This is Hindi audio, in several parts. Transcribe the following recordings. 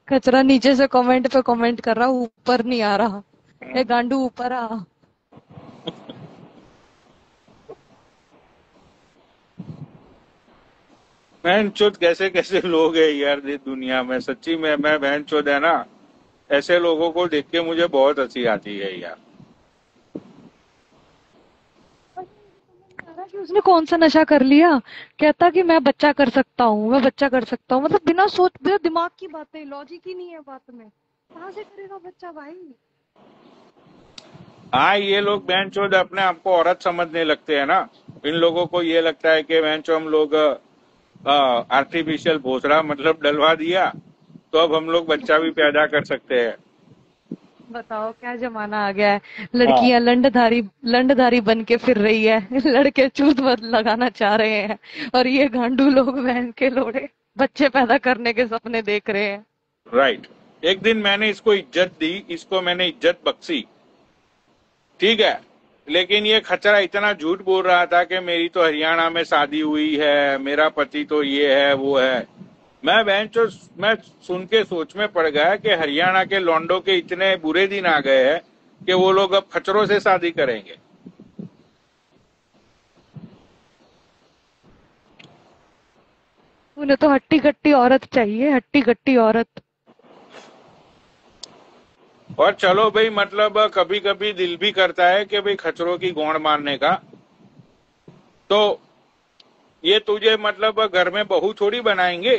कचरा नीचे से कमेंट पे कमेंट कर रहा, ऊपर नहीं आ रहा। ए गांडू ऊपर आ। बहन चोद कैसे कैसे लोग हैं यार ये दुनिया में, सच्ची में मैं बहन चोद है ना, ऐसे लोगों को देख के मुझे बहुत हंसी आती है यार। और मुझे समझ नहीं आ रहा कि उसने कौन सा नशा कर लिया। कहता कि मैं बच्चा कर सकता हूँ, मैं बच्चा कर सकता हूँ, मतलब बिना सोच, बिना दिमाग की बातें, लॉजिक ही नहीं है बात में। कहाँ से करेगा बच्चा भाई। हाँ, ये लोग बहन चोद अपने आप को औरत समझने लगते हैं ना। इन लोगों को ये लगता है कि बहन चो हम लोग आर्टिफिशियल भोसड़ा मतलब डलवा दिया, तो अब हम लोग बच्चा भी पैदा कर सकते हैं। बताओ क्या जमाना आ गया है। हाँ, लड़कियां लंडधारी लंडधारी बन के फिर रही है। लड़के चूत बद लगाना चाह रहे हैं। और ये गांडू लोग बहन के लोड़े बच्चे पैदा करने के सपने देख रहे हैं। राइट। एक दिन मैंने इसको इज्जत दी, इसको मैंने इज्जत बख्शी, ठीक है। लेकिन ये खचरा इतना झूठ बोल रहा था कि मेरी तो हरियाणा में शादी हुई है, मेरा पति तो ये है वो है। मैं बहन चो मैं सुन के सोच में पड़ गया कि हरियाणा के लौंडों के इतने बुरे दिन आ गए हैं कि वो लोग अब खचरों से शादी करेंगे। उन्हें तो हट्टी कट्टी औरत चाहिए, हट्टी कट्टी औरत। और चलो भाई, मतलब कभी कभी दिल भी करता है कि भाई खचरों की गौण मारने का। तो ये तुझे मतलब घर में बहू थोड़ी बनाएंगे।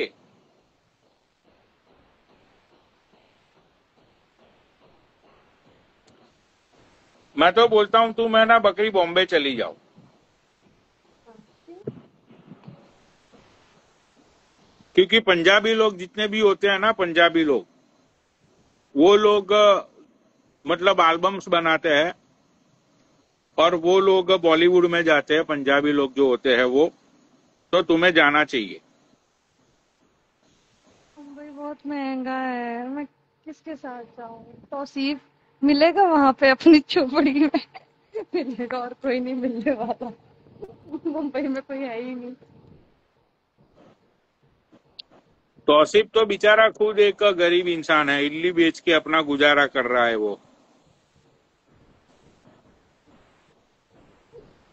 मैं तो बोलता हूँ तू मैं ना बकरी बॉम्बे चली जाओ। क्योंकि पंजाबी लोग जितने भी होते हैं ना, पंजाबी लोग, वो लोग मतलब एल्बम्स बनाते हैं, और वो लोग बॉलीवुड में जाते हैं, पंजाबी लोग जो होते हैं वो। तो तुम्हें जाना चाहिए। मुंबई बहुत महंगा है, मैं किसके साथ जाऊं। तौसीफ मिलेगा वहां पे अपनी झोपड़ी में। मिलेगा, और कोई नहीं मिलने वाला। मुंबई में कोई है ही नहीं। तौसीफ तो बेचारा खुद एक गरीब इंसान है, इडली बेच के अपना गुजारा कर रहा है वो।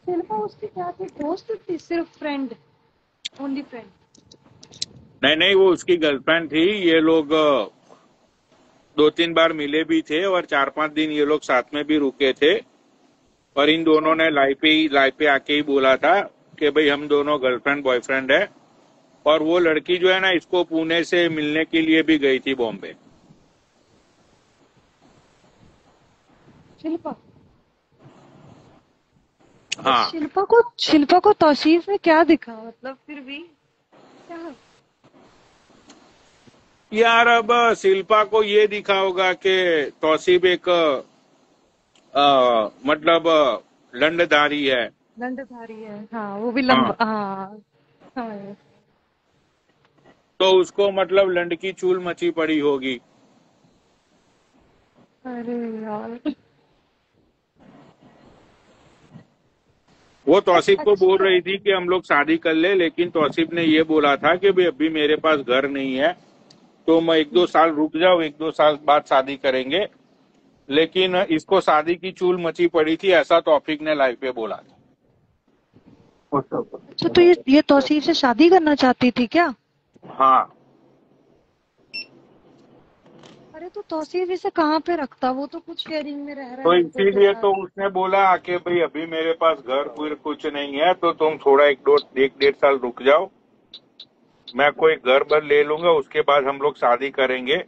शिल्पा उसकी क्या थी, दोस्त थी, सिर्फ फ्रेंड, ओनली फ्रेंड। नहीं नहीं, वो उसकी गर्लफ्रेंड थी। ये लोग दो तीन बार मिले भी थे, और 4-5 दिन ये लोग साथ में भी रुके थे। और इन दोनों अच्छा। ने लाइफ पे आके ही बोला था कि भाई हम दोनों गर्लफ्रेंड बॉयफ्रेंड है। और वो लड़की जो है ना, इसको पुणे से मिलने के लिए भी गई थी बॉम्बे। शिल्पा। तो हाँ शिल्पा को तौसीफ में क्या दिखा, मतलब फिर भी क्या। यार, अब शिल्पा को ये दिखा होगा कि तौसीफ एक मतलब लंडधारी है। दंडधारी है, हाँ वो भी हाँ, लंबा, हाँ। हाँ। तो उसको मतलब लंड की चूल मची पड़ी होगी। अरे यार। वो तौसीफ को अच्छी बोल है। रही थी कि हम लोग शादी कर ले, लेकिन तौसीफ ने ये बोला था कि भाई अभी मेरे पास घर नहीं है, तो मैं 1-2 साल रुक जाओ, 1-2 साल बाद शादी करेंगे। लेकिन इसको शादी की चूल मची पड़ी थी, ऐसा तौफीक ने लाइव पे बोला था। अच्छा, तो ये तौसीफ से शादी करना चाहती थी क्या। हाँ, अरे तो तौसीफ इसे कहाँ पे रखता, वो तो कुछ शेयरिंग में रह रहा तो है लड़कों के इसीलिए साथ। तो उसने बोला कि भाई अभी मेरे पास घर फिर कुछ नहीं है, तो तुम थोड़ा 1-1.5 साल रुक जाओ, मैं कोई घर बर ले लूंगा, उसके बाद हम लोग शादी करेंगे।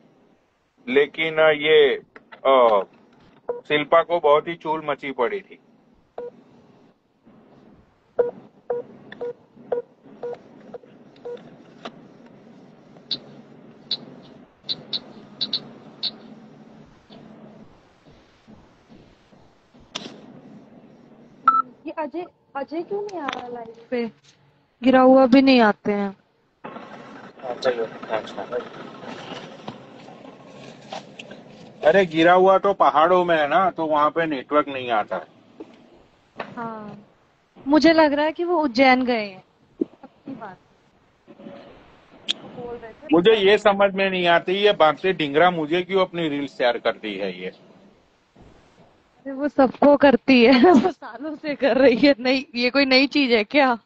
लेकिन ये शिल्पा को बहुत ही चूल मची पड़ी थी। ये अजय अजय क्यों नहीं आ रहा लाइफ पे। गिरा हुआ भी नहीं आते हैं। अरे गिरा हुआ तो पहाड़ों में है ना, तो वहां पे नेटवर्क नहीं आता है। हाँ, मुझे लग रहा है कि वो उज्जैन गए हैं, पक्की बात। बोल रहे थे मुझे बताना ये मुझे। समझ में नहीं आती, ये बातें ढिंगरा मुझे क्यों अपनी रील शेयर करती है ये। अरे वो सबको करती है वो सालों से कर रही है, नहीं ये कोई नई चीज है क्या?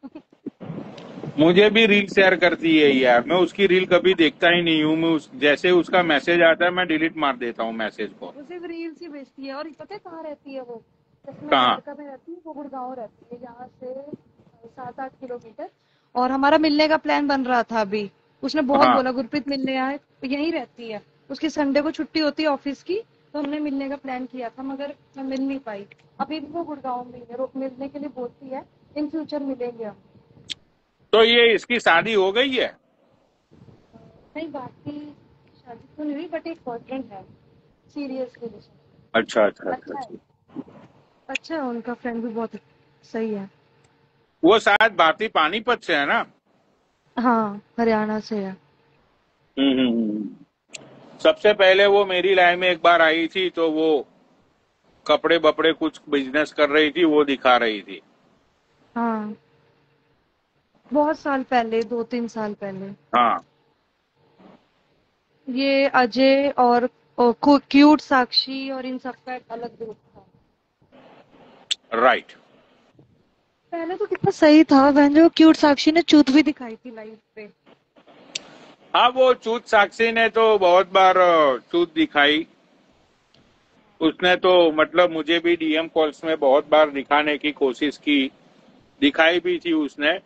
मुझे भी रील शेयर करती है यार, मैं उसकी रील कभी देखता ही नहीं हूँ। मैं जैसे उसका मैसेज आता है मैं डिलीट मार देता हूँ मैसेज को। वो सिर्फ रील्स ही भेजती है। और पता है कहाँ रहती है वो? जैसे मैं कहाँ? द्वारका में रहती हूँ, वो गुड़गांव रहती है यहाँ से 7-8 किलोमीटर। और हमारा मिलने का प्लान बन रहा था अभी। उसने बहुत हाँ। बोला गुरप्रीत मिलने आए, तो यहीं रहती है। उसकी संडे को छुट्टी होती है ऑफिस की, तो हमने मिलने का प्लान किया था, मगर मैं मिल नहीं पाई। अभी भी वो गुड़गांव में ही है, मिलने के लिए बोलती है। इन फ्यूचर मिलेंगे हम। तो ये इसकी शादी हो गई है? नहीं, बाकी शादी तो नहीं हुई, बट एक बॉयफ्रेंड है। Serious relation. अच्छा अच्छा अच्छा अच्छा है। अच्छा। अच्छा है, उनका फ्रेंड भी बहुत सही है। वो शायद भारतीय पानीपत से है ना? हाँ, हरियाणा से है। सबसे पहले वो मेरी लाइन में एक बार आई थी, तो वो कपड़े बपड़े कुछ बिजनेस कर रही थी, वो दिखा रही थी। हाँ, बहुत साल पहले, 2-3 साल पहले। हाँ। ये अजय और क्यूट साक्षी और इन सबका एक अलग ग्रुप था। राइट। पहले तो कितना सही था बहन, जो क्यूट साक्षी ने चूत भी दिखाई थी लाइव पे। हाँ, वो चूत साक्षी ने तो बहुत बार चूत दिखाई। उसने तो मतलब मुझे भी डीएम कॉल्स में बहुत बार दिखाने की कोशिश की, दिखाई भी थी उसने।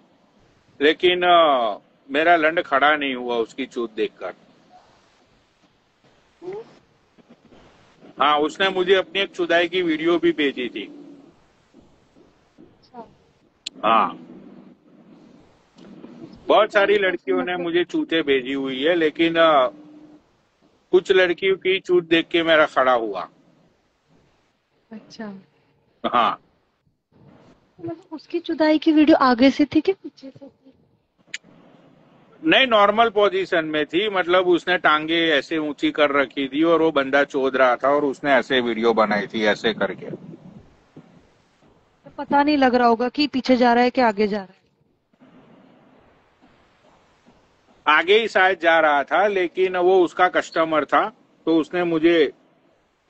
लेकिन मेरा लंड खड़ा नहीं हुआ उसकी चूत देखकर। हाँ, उसने मुझे अपनी एक चुदाई की वीडियो भी भेजी थी। अच्छा। हाँ। उसकी बहुत सारी जुदाई कैसे लड़कियों ने मतलब? मुझे चूते भेजी हुई है, लेकिन कुछ लड़कियों की चूत देख के मेरा खड़ा हुआ। अच्छा, हाँ। तो मतलब उसकी जुदाई की वीडियो आगे से थी कि पीछे से थी? नहीं, नॉर्मल पोजीशन में थी, मतलब उसने टांगे ऐसे ऊंची कर रखी थी और वो बंदा चोद रहा था और उसने ऐसे वीडियो बनाई थी ऐसे करके। तो पता नहीं लग रहा होगा कि पीछे जा रहा है कि आगे जा रहा आगे ही शायद जा रहा था, लेकिन वो उसका कस्टमर था, तो उसने मुझे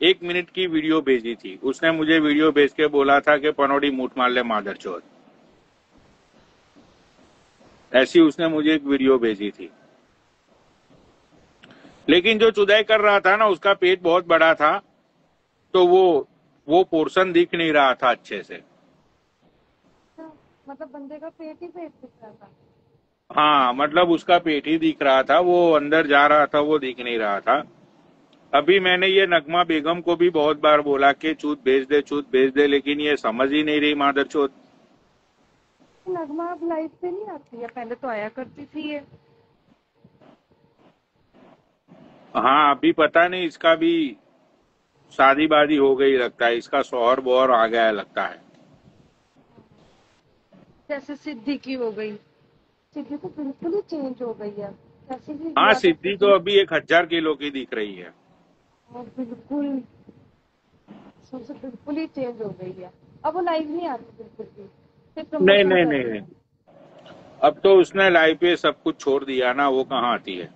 1 मिनट की वीडियो भेजी थी। उसने मुझे वीडियो भेज के बोला था कि पनौड़ी मूठ मार ले मादर चोद। ऐसी उसने मुझे एक वीडियो भेजी थी। लेकिन जो चुदाई कर रहा था ना, उसका पेट बहुत बड़ा था, तो वो पोर्शन दिख नहीं रहा था अच्छे से। है? अच्छा, मतलब बंदे का पेट ही पेट दिख रहा था। हाँ, मतलब उसका पेट ही दिख रहा था, वो अंदर जा रहा था वो दिख नहीं रहा था। अभी मैंने ये नगमा बेगम को भी बहुत बार बोला कि चूत भेज दे, चूत भेज दे, लेकिन ये समझ ही नहीं रही मादर चौथ। नगमा अब लाइव पे नहीं आती है, पहले तो आया करती थी ये। हाँ, अभी पता नहीं, इसका भी शादी वादी हो गई लगता है, इसका शौहर बोहर आ गया है लगता है। जैसे सिद्धि की हो गई। सिद्धि तो बिल्कुल ही चेंज हो गई है। जैसे भी हाँ, हुआ करती सिद्धि तो थी। अभी 1,000 किलो की दिख रही है। और बिल्कुल सबसे बिल्कुल ही चेंज हो गई है। अब वो लाइव नहीं आती बिल्कुल भी, सिर्फ नहीं प्रमोशन नहीं नहीं करती नहीं, है। अब तो उसने लाइफ पे सब कुछ छोड़ दिया ना, वो कहाँ आती है।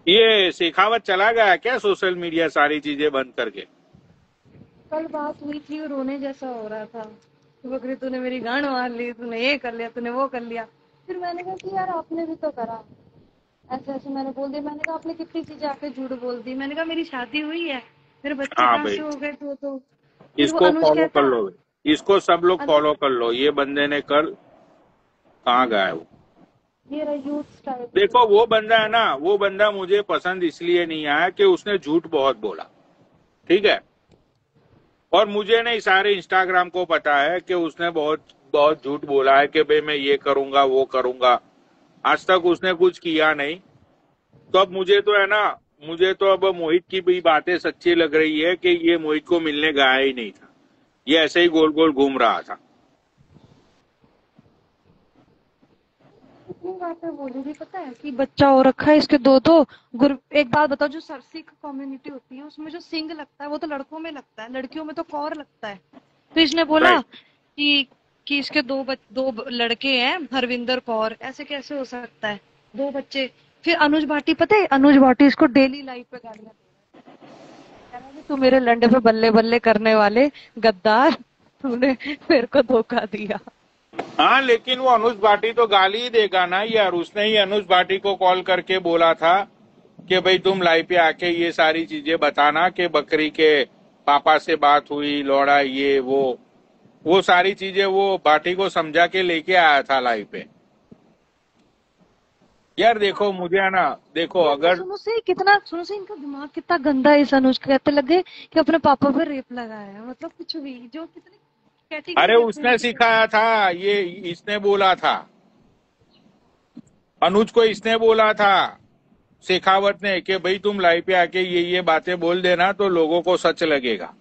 ये शेखावत चला गया क्या सोशल मीडिया सारी चीजें बंद करके? कल बात हुई थी और रोने जैसा हो रहा था। बकरी तूने मेरी गांड मार ली, तूने ये कर लिया, तूने वो कर लिया। फिर मैंने कहा कि यार आपने भी तो करा। ऐसे ऐसे मैंने बोल दिया। मैंने कहा आपने कितनी चीजें आके झूठ बोल दी। मैंने कहा मेरी शादी हुई है, मेरे बच्चे हाँ कहाँ भाई, से हो गए तो। फिर वो इसको अनुज फॉलो कर कहता। लो। इसको सब लोग अनु, फॉलो कर लो, ये बंदे ने कल कहाँ गया है वो। ये रहा यूथ स्टाइल। देखो, वो बंदा है ना, वो बंदा मुझे पसंद इसलिए नहीं आया कि उसने झूठ बहुत बोला। ठीक है। और मुझे नहीं, सारे इंस्टाग्राम को पता है कि उसने बहुत बहुत झूठ बोला है कि भाई मैं ये करूंगा वो करूंगा। आज तक उसने कुछ किया नहीं। तो अब मुझे तो है ना, मुझे तो अब मोहित की भी बातें सच्ची लग रही है कि ये मोहित को मिलने गया ही नहीं था, ये ऐसे ही गोल गोल घूम रहा था। इतनी बातें बोली भी, पता है कि बच्चा हो रखा है इसके दो दो। गुरु, एक बात बताओ, जो सिख कम्युनिटी होती है उसमें जो सिंह लगता है वो तो लड़कों में लगता है, लड़कियों में तो कौर लगता है। तो इसने बोला राइट। कि कि इसके लड़के हैं, हरविंदर कौर, ऐसे कैसे हो सकता है, 2 बच्चे। फिर अनुज भाटी, पता है अनुज भाटी इसको डेली लाइव पे गालियां कह रहा है कि तू मेरे लंडे पे बल्ले बल्ले करने वाले गद्दार, तूने मेरे को धोखा दिया। हाँ, लेकिन वो अनुज भाटी तो गाली ही देगा ना यार। उसने ही अनुज भाटी को कॉल करके बोला था कि भाई तुम लाइव पे आके ये सारी चीजें बताना कि बकरी के पापा से बात हुई, लौड़ा, ये वो सारी चीजें वो भाटी को समझा के लेके आया था लाइव पे। यार देखो, मुझे है ना, देखो अगर सुनो से इनका दिमाग कितना गंदा है। इस अनुज को कहते लगे कि अपने पापा पे रेप लगाया है, मतलब कुछ भी, जो कितनी अरे कैटेगरी अपने उसने लिए से। सिखाया था, ये इसने बोला था, अनुज को इसने बोला था, शेखावत ने, कि भाई तुम लाइव पे आके ये बातें बोल देना तो लोगों को सच लगेगा।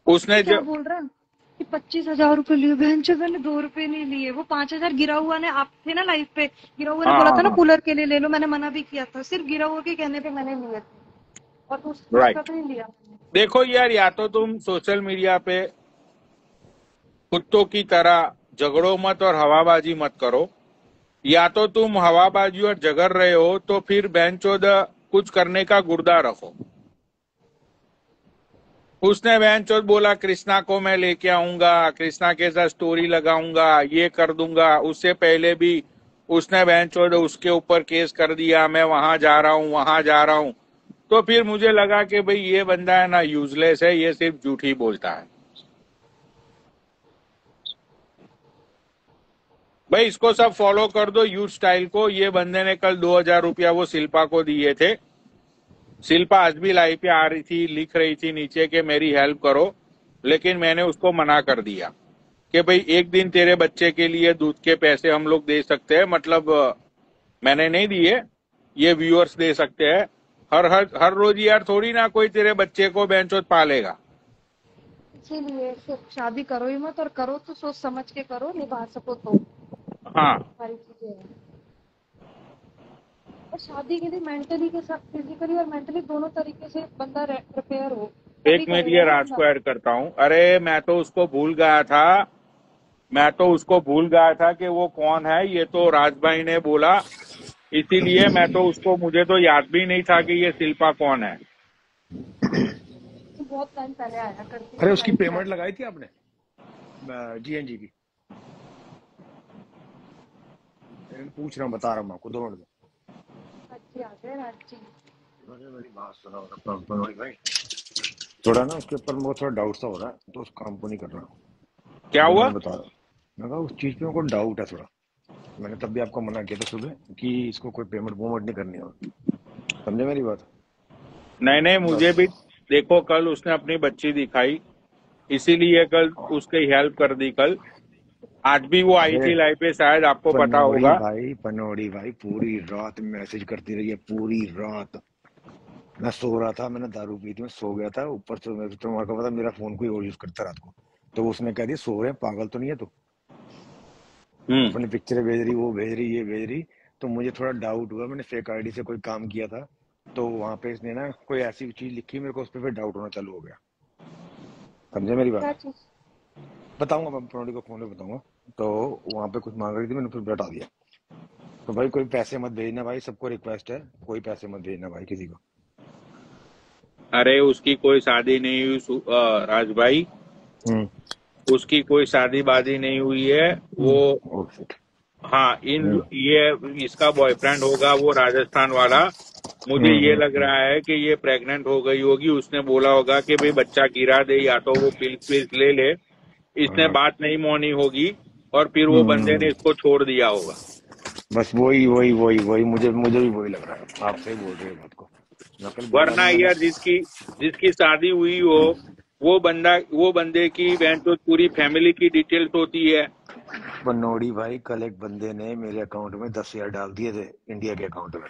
ये उसने क्या जब, बोल रहा है कि 25,000 रुपए लिए, बहन चो मैंने 2 रुपए नहीं लिए। वो 5,000 गिरा हुआ ने, आप थे ना लाइव पे, गिरा हुआ ने हाँ बोला हाँ था ना हाँ, कूलर के लिए ले लो, मैंने मना भी किया था, सिर्फ गिरा हुआ के कहने पे मैंने लिए थे, और उसका राइट। तो नहीं लिया। देखो यार, या तो तुम सोशल मीडिया पे कुत्तों की तरह झगड़ो मत और हवाबाजी मत करो, या तो तुम हवाबाजी और झगड़ रहे हो तो फिर बेंचोद कुछ करने का गुर्दा रखो। उसने बेंचोद बोला कृष्णा को मैं लेके आऊंगा, कृष्णा के साथ स्टोरी लगाऊंगा, ये कर दूंगा। उससे पहले भी उसने बेंचोद उसके ऊपर केस कर दिया, मैं वहां जा रहा हूं, वहां जा रहा हूं। तो फिर मुझे लगा कि भाई ये बंदा है ना, यूजलेस है, ये सिर्फ झूठ ही बोलता है। भाई इसको सब फॉलो कर दो, यूथ स्टाइल को। ये बंदे ने कल 2,000 रुपया वो शिल्पा को दिए थे। शिल्पा आज भी लाइव पे आ रही थी, लिख रही थी नीचे कि मेरी हेल्प करो, लेकिन मैंने उसको मना कर दिया कि भाई एक दिन तेरे बच्चे के लिए दूध के पैसे हम लोग दे सकते हैं, मतलब मैंने नहीं दिए, ये व्यूअर्स दे सकते हैं। हर हर हर रोज यार थोड़ी ना कोई तेरे बच्चे को बेंचोत पालेगा। इसीलिए सिर्फ शादी करो ही मत, और करो तो सोच समझ के करो, निभा सको तो हाँ, सारी चीजें हैं। और शादी के लिए मेंटली के साथ, फिजिकली और मेंटली दोनों तरीके से बंदा प्रिपेयर हो, एक तभी मिनट, करेगा ये ना राज बंदा। को ऐड करता हूँ। अरे मैं तो उसको भूल गया था, मैं तो उसको भूल गया था कि वो कौन है। ये तो राज भाई ने बोला, इसीलिए मैं तो उसको, मुझे तो याद भी नहीं था कि ये शिल्पा कौन है। तो बहुत टाइम पहले आया करती अरे थी उसकी लाइफ में। पेमेंट लगाई थी आपने जीएनजी की? पूछ रहा हूँ, बता रहा हूँ आपको, 2 मिनट में। राजी आ गए राजी। अरे मेरी बात सुना भाई, थोड़ा ना उसके ऊपर मुझे थोड़ा डाउट सा हो रहा है, तो उस काम को नहीं कर रहा। क्या वो हुआ? मैं बता रहा हूँ। मैं कहा उस चीज पे मेरे को डाउट है थोड़ा। मैंने तब भी आपको मना किया था सुबह कि इसको कोई पेमेंट वोमेंट नहीं करनी है। समझे मेरी बात? नहीं नहीं, मुझे बस। भी, देखो कल उसने अपनी बच्ची दिखाई, इसीलिए कल उसकी हेल्प कर दी। कल आज भी वो आई अरे थी लाइव पे, शायद आपको पता होगा। पनौड़ी भाई पूरी रात मैसेज करती रही है, पूरी रात। मैं सो रहा था, मैंने दारू पी थी, मैं सो गया था। ऊपर से तुम्हारे को पता मेरा फोन कोई और यूज करता रात को, तो उसने कह दिया सो रहे हैं, पागल तो नहीं है तू, हम्म। अपनी पिक्चरें भेज रही, वो भेज रही, ये भेज रही। तो मुझे थोड़ा डाउट हुआ, मैंने फेक आईडी से कोई काम किया था, तो वहां पे इसने ना कोई ऐसी चीज लिखी, मेरे को उस पर फिर डाउट होना चालू हो गया। समझे मेरी क्या बात? चीज? बताऊंगा, मैं प्रणोडी को फोन पे बताऊंगा। तो वहां पे कुछ मांग रही थी, मैंने फिर बता दिया। तो भाई कोई पैसे मत भेजना भाई, सबको रिक्वेस्ट है, कोई पैसे मत भेजना भाई किसी को। अरे उसकी कोई शादी नहीं हुई राज भाई, हम्म। उसकी कोई शादी वादी नहीं हुई है वो। Oh shit. हाँ, ये इसका बॉयफ्रेंड होगा वो राजस्थान वाला। मुझे ये लग हम्म। रहा है कि ये प्रेग्नेंट हो गई होगी, उसने बोला होगा कि भाई बच्चा गिरा दे, या तो वो पिल्स ले ले। इसने हाँ। बात नहीं मानी होगी, और फिर वो बंदे ने हम्म। इसको छोड़ दिया होगा। बस वही मुझे भी वही लग रहा है, आपसे ही बोल रहे हो बात को। मैं कल बोला वरना नहीं मैंने। यार जिसकी जिसकी शादी हुई हो, वो बंदे की बहन तो पूरी फैमिली की डिटेल्स होती है। पनौड़ी भाई, कल एक बंदे ने मेरे अकाउंट में 10,000 डाल दिए थे, इंडिया के अकाउंट में।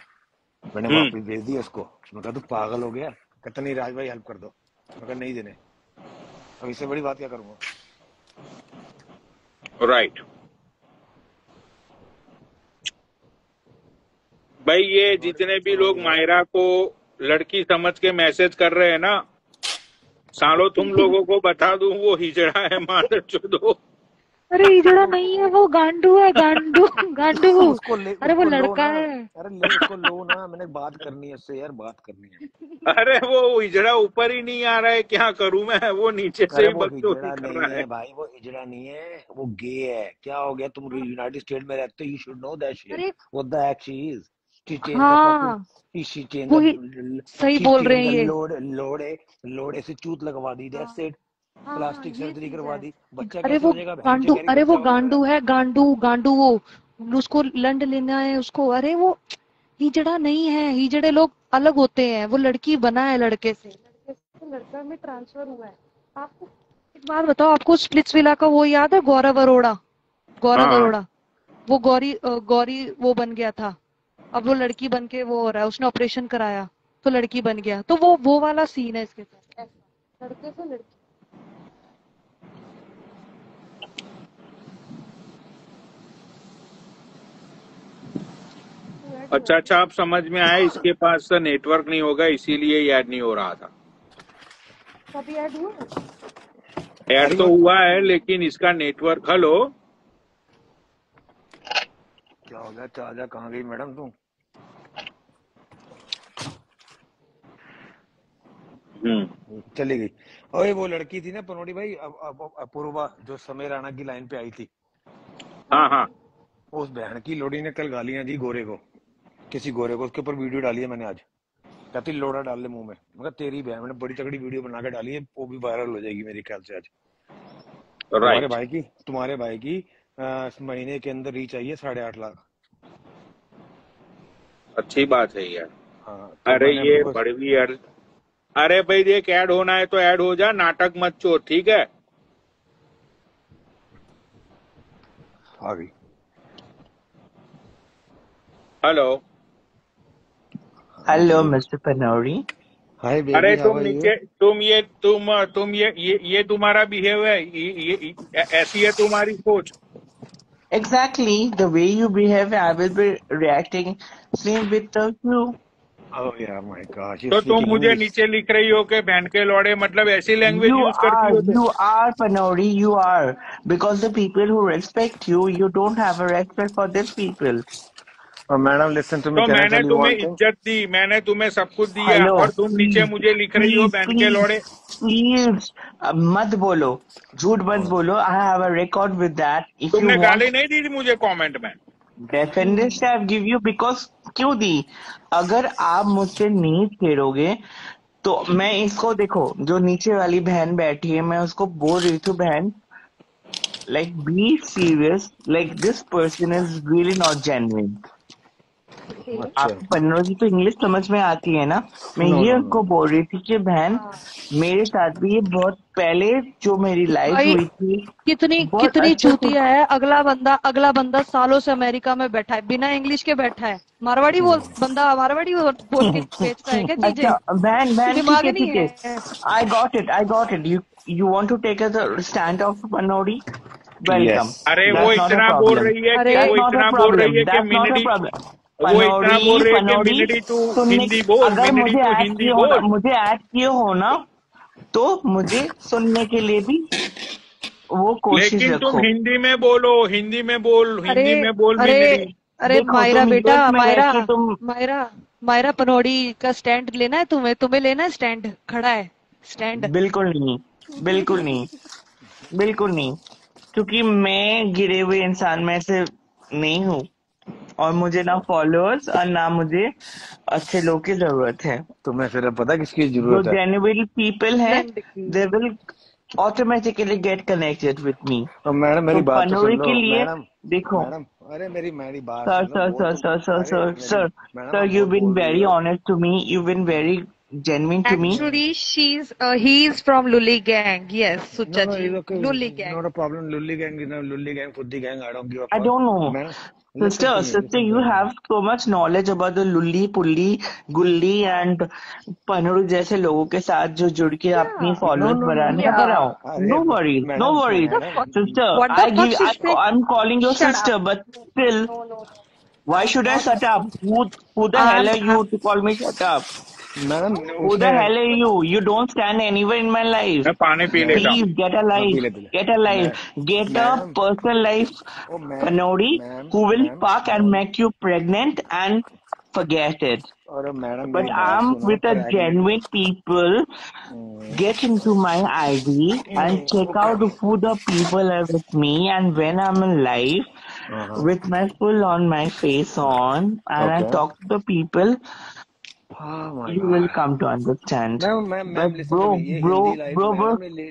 मैंने हम्म। वापस भेज दिया उसको। मैं कहा तू पागल हो गया? कहता नहीं राज भाई हेल्प कर दो। मैं कहा नहीं देने। अब इससे बड़ी बात क्या करूंगा? राइट। भाई ये जितने भी लोग मायरा को लड़की समझ के मैसेज कर रहे हैं ना, सालों तुम लोगों को बता दूं वो हिजड़ा है, मादर चोदो। अरे हिजड़ा नहीं है, वो गांडू है, गांडू गांडू। उसको ले, अरे वो उसको लो लड़का ना। है। अरे ले, उसको लो ना, मैंने बात करनी है उससे यार, बात करनी है। अरे वो हिजड़ा ऊपर ही नहीं आ रहा है, क्या करूं मैं, वो नीचे से अरे ही वो बकचोदी हिजड़ा कर नहीं रहा है। है भाई, वो हिजड़ा नहीं है, वो गे है। क्या हो गया, तुम यूनाइटेड स्टेट में रहते हो, you should know that shit, अरे what the heck she is. She change the fucking, हाँ, शी चेंज वही द, सही शी बोल रहे चेंज हैं द ये। लोड़े से चूत लगवा दी, हाँ दैट्स इट। हाँ हाँ, प्लास्टिक ये सर्जरी चीज करवा है। दी, बच्चा अरे कैसे वो हो जाएगा, बहन जो गांडू, कह रही अरे वो बच्चा होगा मेरा। गांडू है, गांडू गांडू वो। उसको लंड लेना है उसको। अरे वो हिजड़ा नहीं है, हिजड़े लोग अलग होते हैं। वो लड़की बना है लड़के से, लड़के से लड़का में ट्रांसफर हुआ है। आपको एक बात बताओ, आपको स्प्लिट्सविला का वो याद है, गौरव अरोड़ा? गौरव हाँ। अरोड़ा, वो गौरी वो बन गया था। अब वो लड़की बन के वो हो रहा है, उसने ऑपरेशन कराया तो लड़की बन गया। तो वो वाला सीन है इसके साथ, ऐसा लड़के से लड़की। तो ऐड हुआ अच्छा है अच्छा, क्या? आप समझ में आया, इसके पास नेटवर्क नहीं होगा इसीलिए ये ऐड नहीं हो रहा था। कभी ऐड हुआ है? ऐड अरे तो वो हुआ है लेकिन इसका नेटवर्क। हेलो। क्या हो गया, चाचा कहाँ गई मैडम तुम। चली गई। ओए वो लड़की थी ना पनोड़ी भाई, अब अपूर्वा, जो समय राणा की लाइन पे आई थी, हाँ हाँ हाँ। उस बहन की लोड़ी ने कल गालियां दी गोरे को, किसी गोरे को। उसके ऊपर वीडियो डाली है मैंने आज। कहती लोड़ा डाल ले मुंह में। मगर तेरी बहन, मैंने बड़ी तगड़ी वीडियो बना के डाली है, वो भी वायरल हो जाएगी मेरे ख्याल से आज। राइट। तुम्हारे भाई की इस महीने के अंदर रीच आई है 8.5 लाख। अच्छी बात है यार। हाँ तो अरे मैंने ये बिल्कुल बड़ी यार। अरे भाई देख, ऐड होना है तो ऐड हो जा, नाटक मत चोर, ठीक है। आ गई। हेलो। हाँ Hello, बोलो। Mr. Panori. हाय अरे बेबी, हाउ तुम आर यू। नीचे, तुम ये तुम्हारा बिहेव है, ऐसी है तुम्हारी सोच। Exactly the way you behave, I will be reacting same with you. ओह यार माय गॉड, यू तो तुम स्पीकिंग मुझे इंग्लिश। नीचे लिख रही हो कि बहन के लौड़े, मतलब ऐसी लैंग्वेज यूज करती हो तुम। You are Panori, you are. Because the people who respect you, you don't have a respect for these people. और मैडम लिसन टू मी, तो कैन आई मैंने टेल यू तुम्हें वन थिंग। इज्जत दी, मैंने तुम्हें सब कुछ दिया, Hello, और तुम नीचे please, मुझे लिख रही हो please, बहन के please, लौड़े। please, मत बोलो, झूठ मत बोलो. I have a record with that. If you तुमने want गाली नहीं दी थी मुझे कमेंट में। Definitely I give you because क्यों दी. अगर आप मुझसे नहीं छेड़ोगे तो मैं इसको देखो, जो नीचे वाली बहन बैठी है, मैं उसको बोल रही थी, बहन like be serious, like this person is really not genuine. Okay. अच्छा। आपको 15 की तो इंग्लिश समझ में आती है ना. मैं नो ये नो नो। उसको बोल रही थी कि बहन हाँ मेरे साथ भी ये बहुत पहले जो मेरी लाइफ भाई, हुई थी कितनी बहुत कितनी अच्छे से. चूतिया है। अगला बंदा सालों से अमेरिका में बैठा है, बिना इंग्लिश के बैठा है। मारवाड़ी बोल के बेचता है क्या चीजें? अच्छा बहन बहन ठीक दिमाग है नहीं ठीक है. है? I got it. You want to take as a stand of Panori? Yes. Welcome. अरे वो That's not a इतना बोल problem. रही है कि अरे That's not a problem. That's not a मिनडी, problem. वो इतना बोल रही है कि Panori मिनडी तू सुनने. हिंदी बोल, अगर मिनडी तू हिंदी बोल। मुझे ऐड किए हो ना, तो मुझे सुनने के लिए भी वो कोशिश लेकिन तुम रखो. हिंदी में बोलो, अरे हिंदी में बोल अरे मिनडी। अरे देखो मायरा तुम बेटा, यूएस में रह मायरा के तुम. मायरा मायरा पनौड़ी का स्टैंड लेना है तुम्हें? तुम्हें लेना है स्टैंड? खड़ा है स्टैंड। बिल्कुल नहीं, बिल्कुल नहीं, बिल्कुल नहीं. क्योंकि मैं गिरे हुए इंसान में से नहीं हूँ, और मुझे ना फॉलोअर्स और ना मुझे अच्छे लोग की जरूरत है. तुम्हें फिर अब पता किसकी जो जरूरत है। जेन्युइन पीपल है, लंड की। They will automatically get connected with me. तो मैडम तो मेरी बात तो पनोरी सुन लो के लिए मैडम। देखो. मैडम, अरे मेरी मेरी बात सर सुन लो, सर बोल सर तो। सर सर अरे सर मेरी, सर मैडम सर आप यू बहुत बीन बोल रही वेरी हो। Honest to me, you been very genuine to me. Actually, he is from Lully gang. Yes, no Sucha no, ji. Is okay, Lully gang. Not a problem. Lully gang is Lully gang, फुद्दी gang, I don't give a I fuck. don't know. Madam listen Sister, to me, sister, listen to you me. have so much knowledge about the Lulli, Pulli, Gulli and Panuru जैसे लोगों के साथ जो जुड़ के अपनी Yeah, no followers no no बढ़ाने नो का नो। yeah. बनाओ. अरे No worries, no madam worries. The madam, fuck? Sister, What the fuck, sister? I'm calling you Shut up. sister, but No, still, no, no, no. why I'm should I not. shut up? Who the hell I'm. are you to call me shut up? Madam Who the उसने hell are you? You don't stand anywhere in my life. मैं पानी पी मैं लेता हूँ। Please get a हाँ life. पी ले Get a मैं life. Get a madam personal life, ओ Kanori, ma'am who will ma'am fuck and ma'am make you pregnant and forget it. और मैडम But मेरी बात I'm सुनो with a genuine people. Get into my ID and check out who the people are with me, and when I'm in live with my full on my face on and I okay talk to the people, oh my you will god come to understand. Ma'am But listen to me, ये Hindi life bro,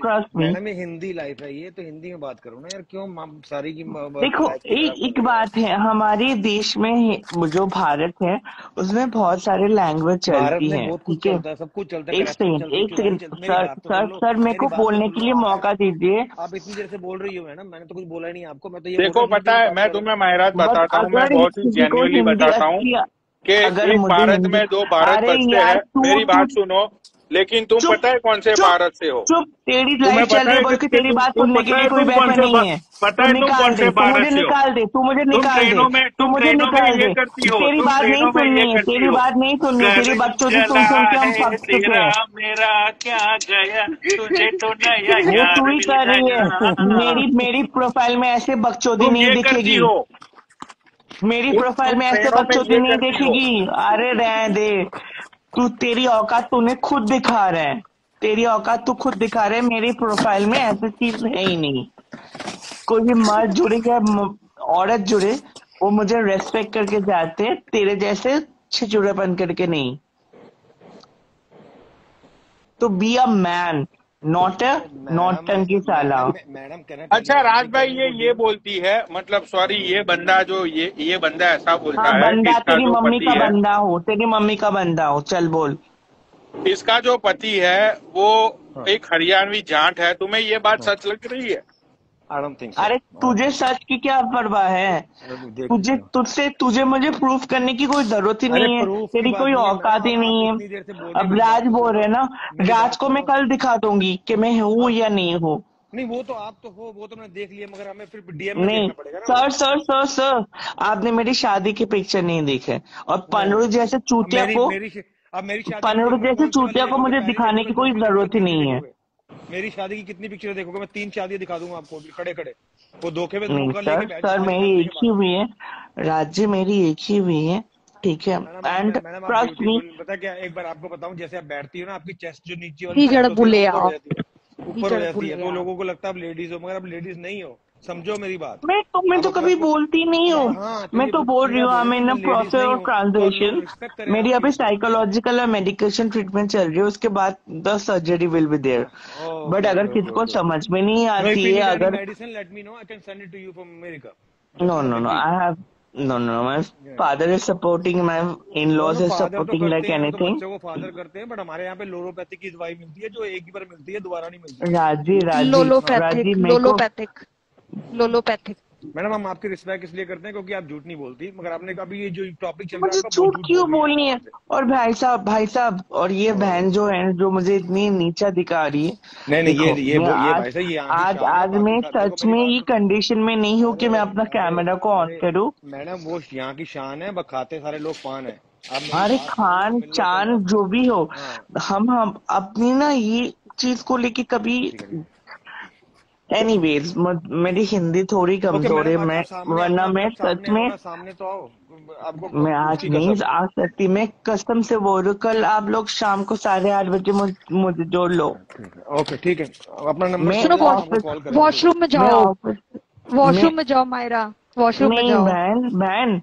trust me. मैडम ये हिंदी लाइफ है, ये तो हिंदी में बात करो ना यार, क्यों सारी की देखो, लाइफ की खराब कर एक रहे हो यार। बात है, हमारे देश में जो भारत है उसमें बहुत सारे लैंग्वेज भारत चलती में हैं, बहुत कुछ ठीक है। चलता है, सब कुछ चलता है, करप्शन चलती है, एक चुराई सेकंड चलती, मेरी सर बात तो सर सुन लो, सर मेरे मेरी को बात तो बोलने सुन के लो। लिए मौका दीजिए। आप इतनी देर से बोल रही हो मैडम, मैंने तो कुछ बोला ही नहीं आपको, मैं तो ये बोल रहा देखो हूँ हिंदी पता में है, बात मैं करो। तुम्हें मायराज बट बताता हूँ, मैं अगर बहुत ही किसी को जेन्युइनली हिंदी बताता हूँ अच्छी, कि अगर एक मुझे भारत हिंदी, में दो भारत अरे बसते यार हैं। मेरी तू बात सुनो, लेकिन तुम चुप पता है कौन से चुप भारत से हो? चुप, तेरी लाइव तुम्हें चल पता रही है है बोल के कि तेरी बात तुम सुनने के पता लिए है कोई तुम कौन बैठा से नहीं है। पता तू है तुम निकाल कौन दे, से तू भारत मुझे से हो? निकाल दे, तू मुझे तुम निकाल दे, ट्रेनों में तू तुम मुझे ट्रेनों में निकाल ये दे। करती हो, तेरी तुम बात नहीं ट्रेनों में ये सुननी है, करती तेरी हो। बात नहीं सुननी, तेरी घर बकचोदी जला सुन सुन के हम है थक चुके तेरा, हैं। मेरा क्या गया, तुझे तो नया ये तू यार ही मिल कर रही है। गया। मेरी प्रोफाइल में ऐसे बकचोदी तुम नहीं ये करती दिखेगी। हो, मेरी प्रोफाइल तुम में ऐसे ट्रेनों में बकचोदी ये नहीं करती हो। दिखेगी। अरे रहने दे, तू तेरी औकात तूने खुद दिखा रहा है, तेरी औकात तू खुद दिखा रहा है। मेरी प्रोफाइल में ऐसी चीज है ही नहीं। कोई भी मर्द जुड़े या औरत जुड़े, वो मुझे रेस्पेक्ट करके जाते हैं, तेरे जैसे छिचुड़ेपन करके नहीं। तो be a man, not a madam नौटंकी साला। Madam can I tell you अच्छा वन राज थिंग, भाई, कैन यू गो ये डीप। बोलती है, मतलब सॉरी, ये बंदा जो ये बंदा ऐसा हाँ बोलता है कि बंदा, इसका तेरी जो मम्मी पति का है, बंदा हो, तेरी मम्मी का बंदा हो, चल बोल। इसका जो पति है वो हाँ एक हरियाणवी जाट है। तुम्हें ये बात हाँ, सच लग रही है? आई डोंट थिंक सो, अरे आई डोंट तुझे थिंक सो। सच की क्या परवाह है? अरे देख तुझे लेते हैं। तुझे मुझे प्रूफ करने की कोई जरूरत ही अरे नहीं है, प्रूफ की तेरी बात कोई नहीं है मैडम, औकात ही आप नहीं है। इतनी देर से बोल रही हैं, अब मेरी बात राज तो बोल सुन रहे लो, हैं ना, मेरी राज बात को मैं सुनो। कल दिखा दूंगी कि मैं हूँ हाँ या नहीं हूँ। नहीं, वो तो आप तो हो, वो तो मैंने देख लिया, मगर हमें फिर डीएम में नहीं देखना पड़ेगा ना वो। सर, आपने मेरी शादी के पिक्चर नहीं देखे, और नहीं, पनड़ू जैसे अब चूतिया को, अब मेरी शादी की पनड़ू देखोगे जैसे कौन सी वाली चूतिया को देखोगे, मुझे पहली दिखाने देखोगे, की कोई दूसरी देखोगे, जरूरत ही तीसरी नहीं है। देखोगे? मेरी शादी की कितनी पिक्चर देखोगे? मैं 3 शादियां दिखा दूंगा आपको अभी खड़े खड़े। वो धोखे में नहीं धोखा लेके बैठ जाओ सर मेरे मेरी सामने एक के ही बाद। हुई है, राज्य मेरी एक ही हुई है, ठीक है। मैडम एंड मैडम आप ट्रस्ट मी, ब्यूटीफुल, पता क्या, एक बार आपको बताऊं, जैसे आप बैठती हो ना, आपकी चेस्ट जो नीचे वाली हीजड़ साइड होती है ना, ऊपर हो बुलिया जाती है, ऊपर हो हीजड़ जाती है, तो बुलिया लोगों को लगता है आप लेडीज हो, मगर आप लेडीज नहीं हो, समझो मेरी बात। मैं आप तो अपना कभी बोलती नहीं हूँ। हाँ तो मैं ये तो बोल रही सीधा हूँ आई बोल रहे एम कि इन मैं अ लेडीज प्रोसेस नहीं ऑफ हूँ, तो लोग ट्रांजिशन। रिस्पेक्ट करें मेरी आपकी, अभी समझ रहे साइकोलॉजिकल और मेडिकेशन ट्रीटमेंट चल रही है, उसके बाद the surgery will be there. हो। बट ओके अगर ओके किसी ओके को ओके। समझ में नहीं नो, इफ आती यू है, नीड एनी अगर medicine let me know, I can send it to you from America, no just no no that no please. I have no my father is supporting, my in no laws no, is father तो सपोर्टिंग करते लाइक हैं, वो तो एनीथिंग। बच्चों को फादर करते हैं, बट हमारे यहाँ पे लोरोपैथी की दवाई मिलती है जो एक ही बार मिलती है, दोबारा नहीं मिलती। हाँ राजी लोलोपैथिक मेरे को, लोलोपैथिक लोलोपैथिक। मैडम, हम आपकी रिस्पेक्ट इसलिए करते हैं क्योंकि आप झूठ नहीं बोलती, मगर आपने कभी ये जो टॉपिक चल रहा है मुझे आपका, बहुत झूठ झूठ बोल क्यों रही है आप बोलनी है? आराम से। और भाई साहब, और ये बहन जो है जो मुझे इतनी नीचा दिखा रही है, नहीं नहीं, देखो मैं ये आज भाई साहब, ये यहाँ की आज शान है, आज बाकी मैं देखो सच मेरी में बात ये सुनो। कंडीशन में नहीं हूँ कि अरे मैं अपना अरे कैमरा को ऑन अरे करूँ। मैडम, वो यहाँ की शान है, बखाते सारे लोग फान है। आप मेरी अरे बात सुन लो, खान मिल लो कल चान रात जो को। भी हो, हाँ हम अपनी ना ये चीज को लेके कभी, ठीक है, ठीक है। एनीवेज मेरी हिंदी थोड़ी ओके कमजोर है, मैडम, मैं आप सामने वरना अपना मैं मतलब सच सामने आओ में, ना, सामने तो आओ, आपको मैं आज उसकी नहीं कसम। आ सकती, मैं कसम से बोल रही हूँ। कल आप लोग शाम को 8:30 बजे मुझे जोड़ लो। ठीक है, ओके ठीक है, अपना नंबर मैं समझ सुनो, लेना, हमको ऑफिस कॉल कर लेना, ठीक है। वॉशरूम में मैं जाओ, ऑफिस में वॉशरूम में जाओ मायरा, वॉशरूम में नहीं, जाओ, बहन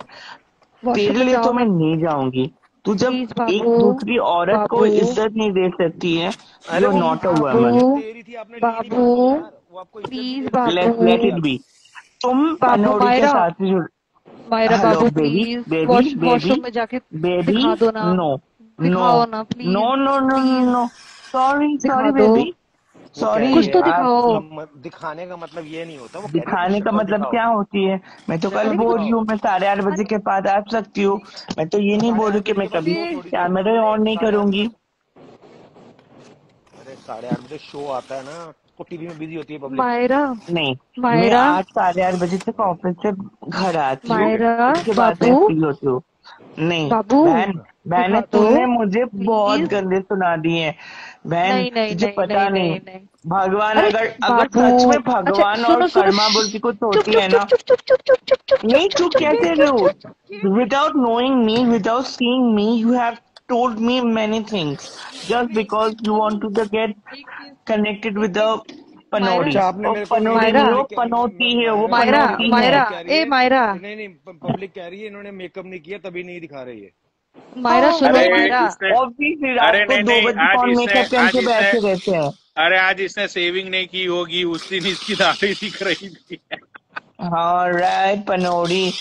वॉशरूम तेरे में लिए तो जाओ मैं नहीं जाऊंगी। तू जब प्लीज एक बाबू, दूसरी औरत को बाबू, इज्जत नहीं दे सकती है, अरे यू आर वो नॉट अ बाबू, आपकी वुमन। इज्जत दे रही थी, आपने ली नहीं बाबू, बात को यार, वो आपको इज्जत नहीं प्लीज दे रही थी, आपने बाबू, क्यों लेट ली इट आप? बी। तुम बाबू पनौड़ी के मायरा, साथ जुड़। मायरा हेलो बाबू baby, please baby baby washroom में जाके बेबी, दिखा दो ना, नो नो दिखाओ ना no please, no no please no, sorry दिखा सॉरी दो, बेबी, वो कह सॉरी। रही कुछ है तो आप, दिखाओ। दिखाने का मतलब ये नहीं होता, वो कह रही है अपनी दिखाने का शक्ल मतलब दिखाओ, क्या होती है? मैं तो कल शक्ल अरे बोल कुछ, रही दिखाओ। हूँ मैं 8:30 बजे अरे के बाद आ सकती हूँ। मैं तो ये नहीं बोल रही 8:30 कि बजे मैं के बाद कभी शो ये थोड़ी चलता है कैमरे भाई, ऑन नहीं 8:30 बजे। करूंगी। अरे 8:30 बजे शो आता है ना, वो टीवी में बिजी होती है पब्लिक। मायरा, नहीं, मैं मायरा, 8 साढ़े 8 बजे तक ऑफिस से घर आती हूँ, ठीक है मायरा, ठीक है उसके बाद बाबू, मैं फ्री होती हूँ। नहीं बाबू, बहन, बहने दिखा दो तुमने मुझे बहुत प्लीज। गंदे सुना दिए हैं बहन, नहीं नहीं तुझे नहीं पता नहीं नहीं। नहीं नहीं। भगवान अरे अगर अगर बाबू, सच में अच्छा भगवान और सुनो सुनो, कर्मा बोल के कुछ चुप होती चुप है चुप ना, चुप चुप चुप चुप चुप चुप चुप नहीं चुप चुप चुप कैसे चुप रहो? चुप चुप। Without knowing me, without seeing me, you have told me many things just because you want to get एक चीज, कनेक्टेड एक विद द चीज। मायरा, पनौड़ी। अच्छा आपने और मेरे को नहीं पनौड़ी मायरा, नहीं देखा हो, मैं क्या पनौती है वो, मायरा, पनौती है। मायरा, पब्लिक कह रही ए है, मायरा, नहीं नहीं पब्लिक कह रही है इन्होंने मेकअप नहीं किया तभी नहीं दिखा रही है। मायरा हाँ सुनो अरे मायरा। इसने, ऑब्वियसली रात अरे को नहीं दो नहीं, बजे कौन मेकअप पहन के बैठे रहते हैं? अरे आज इसने सेविंग नहीं की होगी, उस दिन इसकी दाढ़ी दिख रही थी। हाँ राइट पनौड़ी।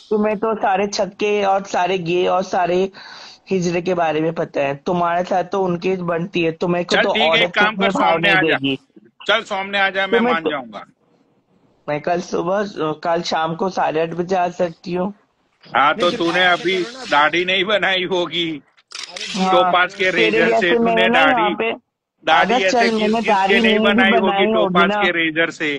तुम्हें तो सारे छक्के और सारे गे और सारे हिजड़े के बारे में पता है, तुम्हारे साथ तो उनकी बनती है, तुम्हें को चल तो ठीक है, एक औरत काम सच में कर, भाव सामने नहीं आ जा। देगी। चल सामने आ जा, मैं तुम्हें मान तो जाऊंगा। मैं कल शाम को 8:30 बजे आ सकती हूँ। हाँ नहीं तो फिर तूने ऐसे अभी करो ना, दाढ़ी नहीं बनाई होगी, अरे डीएम हाँ, आ टोपाज जाओ के तेरे रेजर से जैसे तूने मैंने ना यहाँ दाढ़ी, पे, दाढ़ी अगर ऐसे चल घिस मैंने घिस के दाढ़ी नहीं नहीं भी बनाई होगी बनाई होगी टोपाज ना। के रेजर से।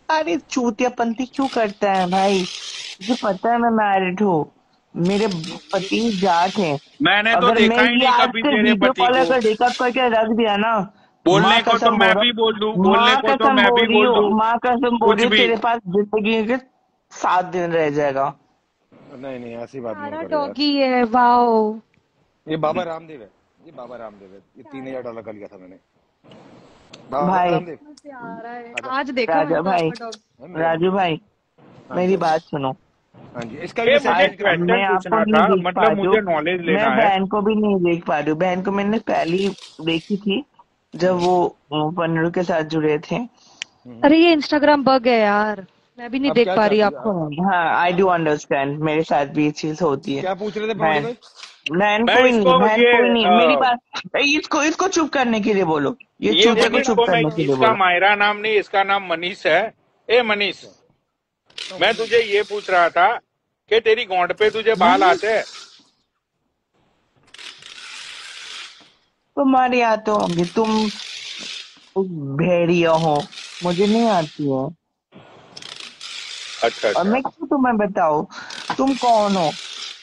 अरे चूतियापंती क्यों करता है भाई? तुझे पता है मैं मैरिड हूँ, मेरे ये पति जाट हैं। मैंने तो अगर मैं देखा ही ये नहीं आज कभी से तेरे वीडियो पति कॉल को। अगर रिकॉर्ड करके रख दिया ना, माँ बोलने को तो कसम मैं बोल रहा भी बोल दूं, हूँ, बोलने माँ को तो कसम मैं बोल भी रही बोल हूँ, दूं, माँ कसम बोल कुछ रही हूँ, भी। तेरे पास जिंदगी के 7 दिन रह जाएगा। नहीं नहीं ऐसी बात मत सारा करो यार। डॉगी है, वाओ। ये बाबा रामदेव है, ये बाबा रामदेव है, ये 3,000 डॉलर का लिया था मैंने। बाबा भाई रामदेव से आ रहा है, आजा। आज देखा मैंने राजा तो भाई, आपका डॉग। है मेरा राजू भाई, हाँ जी मेरी हाँ जी बात सुनो। हाँ जी, इसका भी ये मैं मुझे सेंड करा दूंगा। क्वेश्चन मैं आपको पूछना नहीं था, देख पा मतलब रही हूँ, मुझे नॉलेज मैं लेना है। बहन को भी नहीं देख पा रही हूँ। बहन को मैंने पहली देखी थी जब हम्म, वो पन्नू के साथ जुड़े थे। अरे ये इंस्टाग्राम बग है यार, मैं भी नहीं अब देख क्या पा रही चाहती है आपको। हाँ आई डू अंडरस्टैंड, मेरे साथ भी ये चीज होती है। क्या पूछ रहे थे पनौड़ी बहन, भाई? बहन मैं कोई इसको नहीं, बहन ये कोई नहीं, मेरी बात इसको इसको चुप करने के लिए बोलो, ये ये चूते को मनीष चुप को मैं, करने के लिए इसका बोलो। मायरा नाम नहीं, इसका नाम मनीष है। ए मनीष, अच्छा मैं तुझे ये पूछ रहा था कि तेरी गोंड पे तुझे बाल मनीष, आते हैं? तुम्हारे आते होंगे, तुम भेड़िया हो, मुझे नहीं आती है। अच्छा और अच्छा। मैं क्यों तुम्हें बताऊं तुम कौन हो?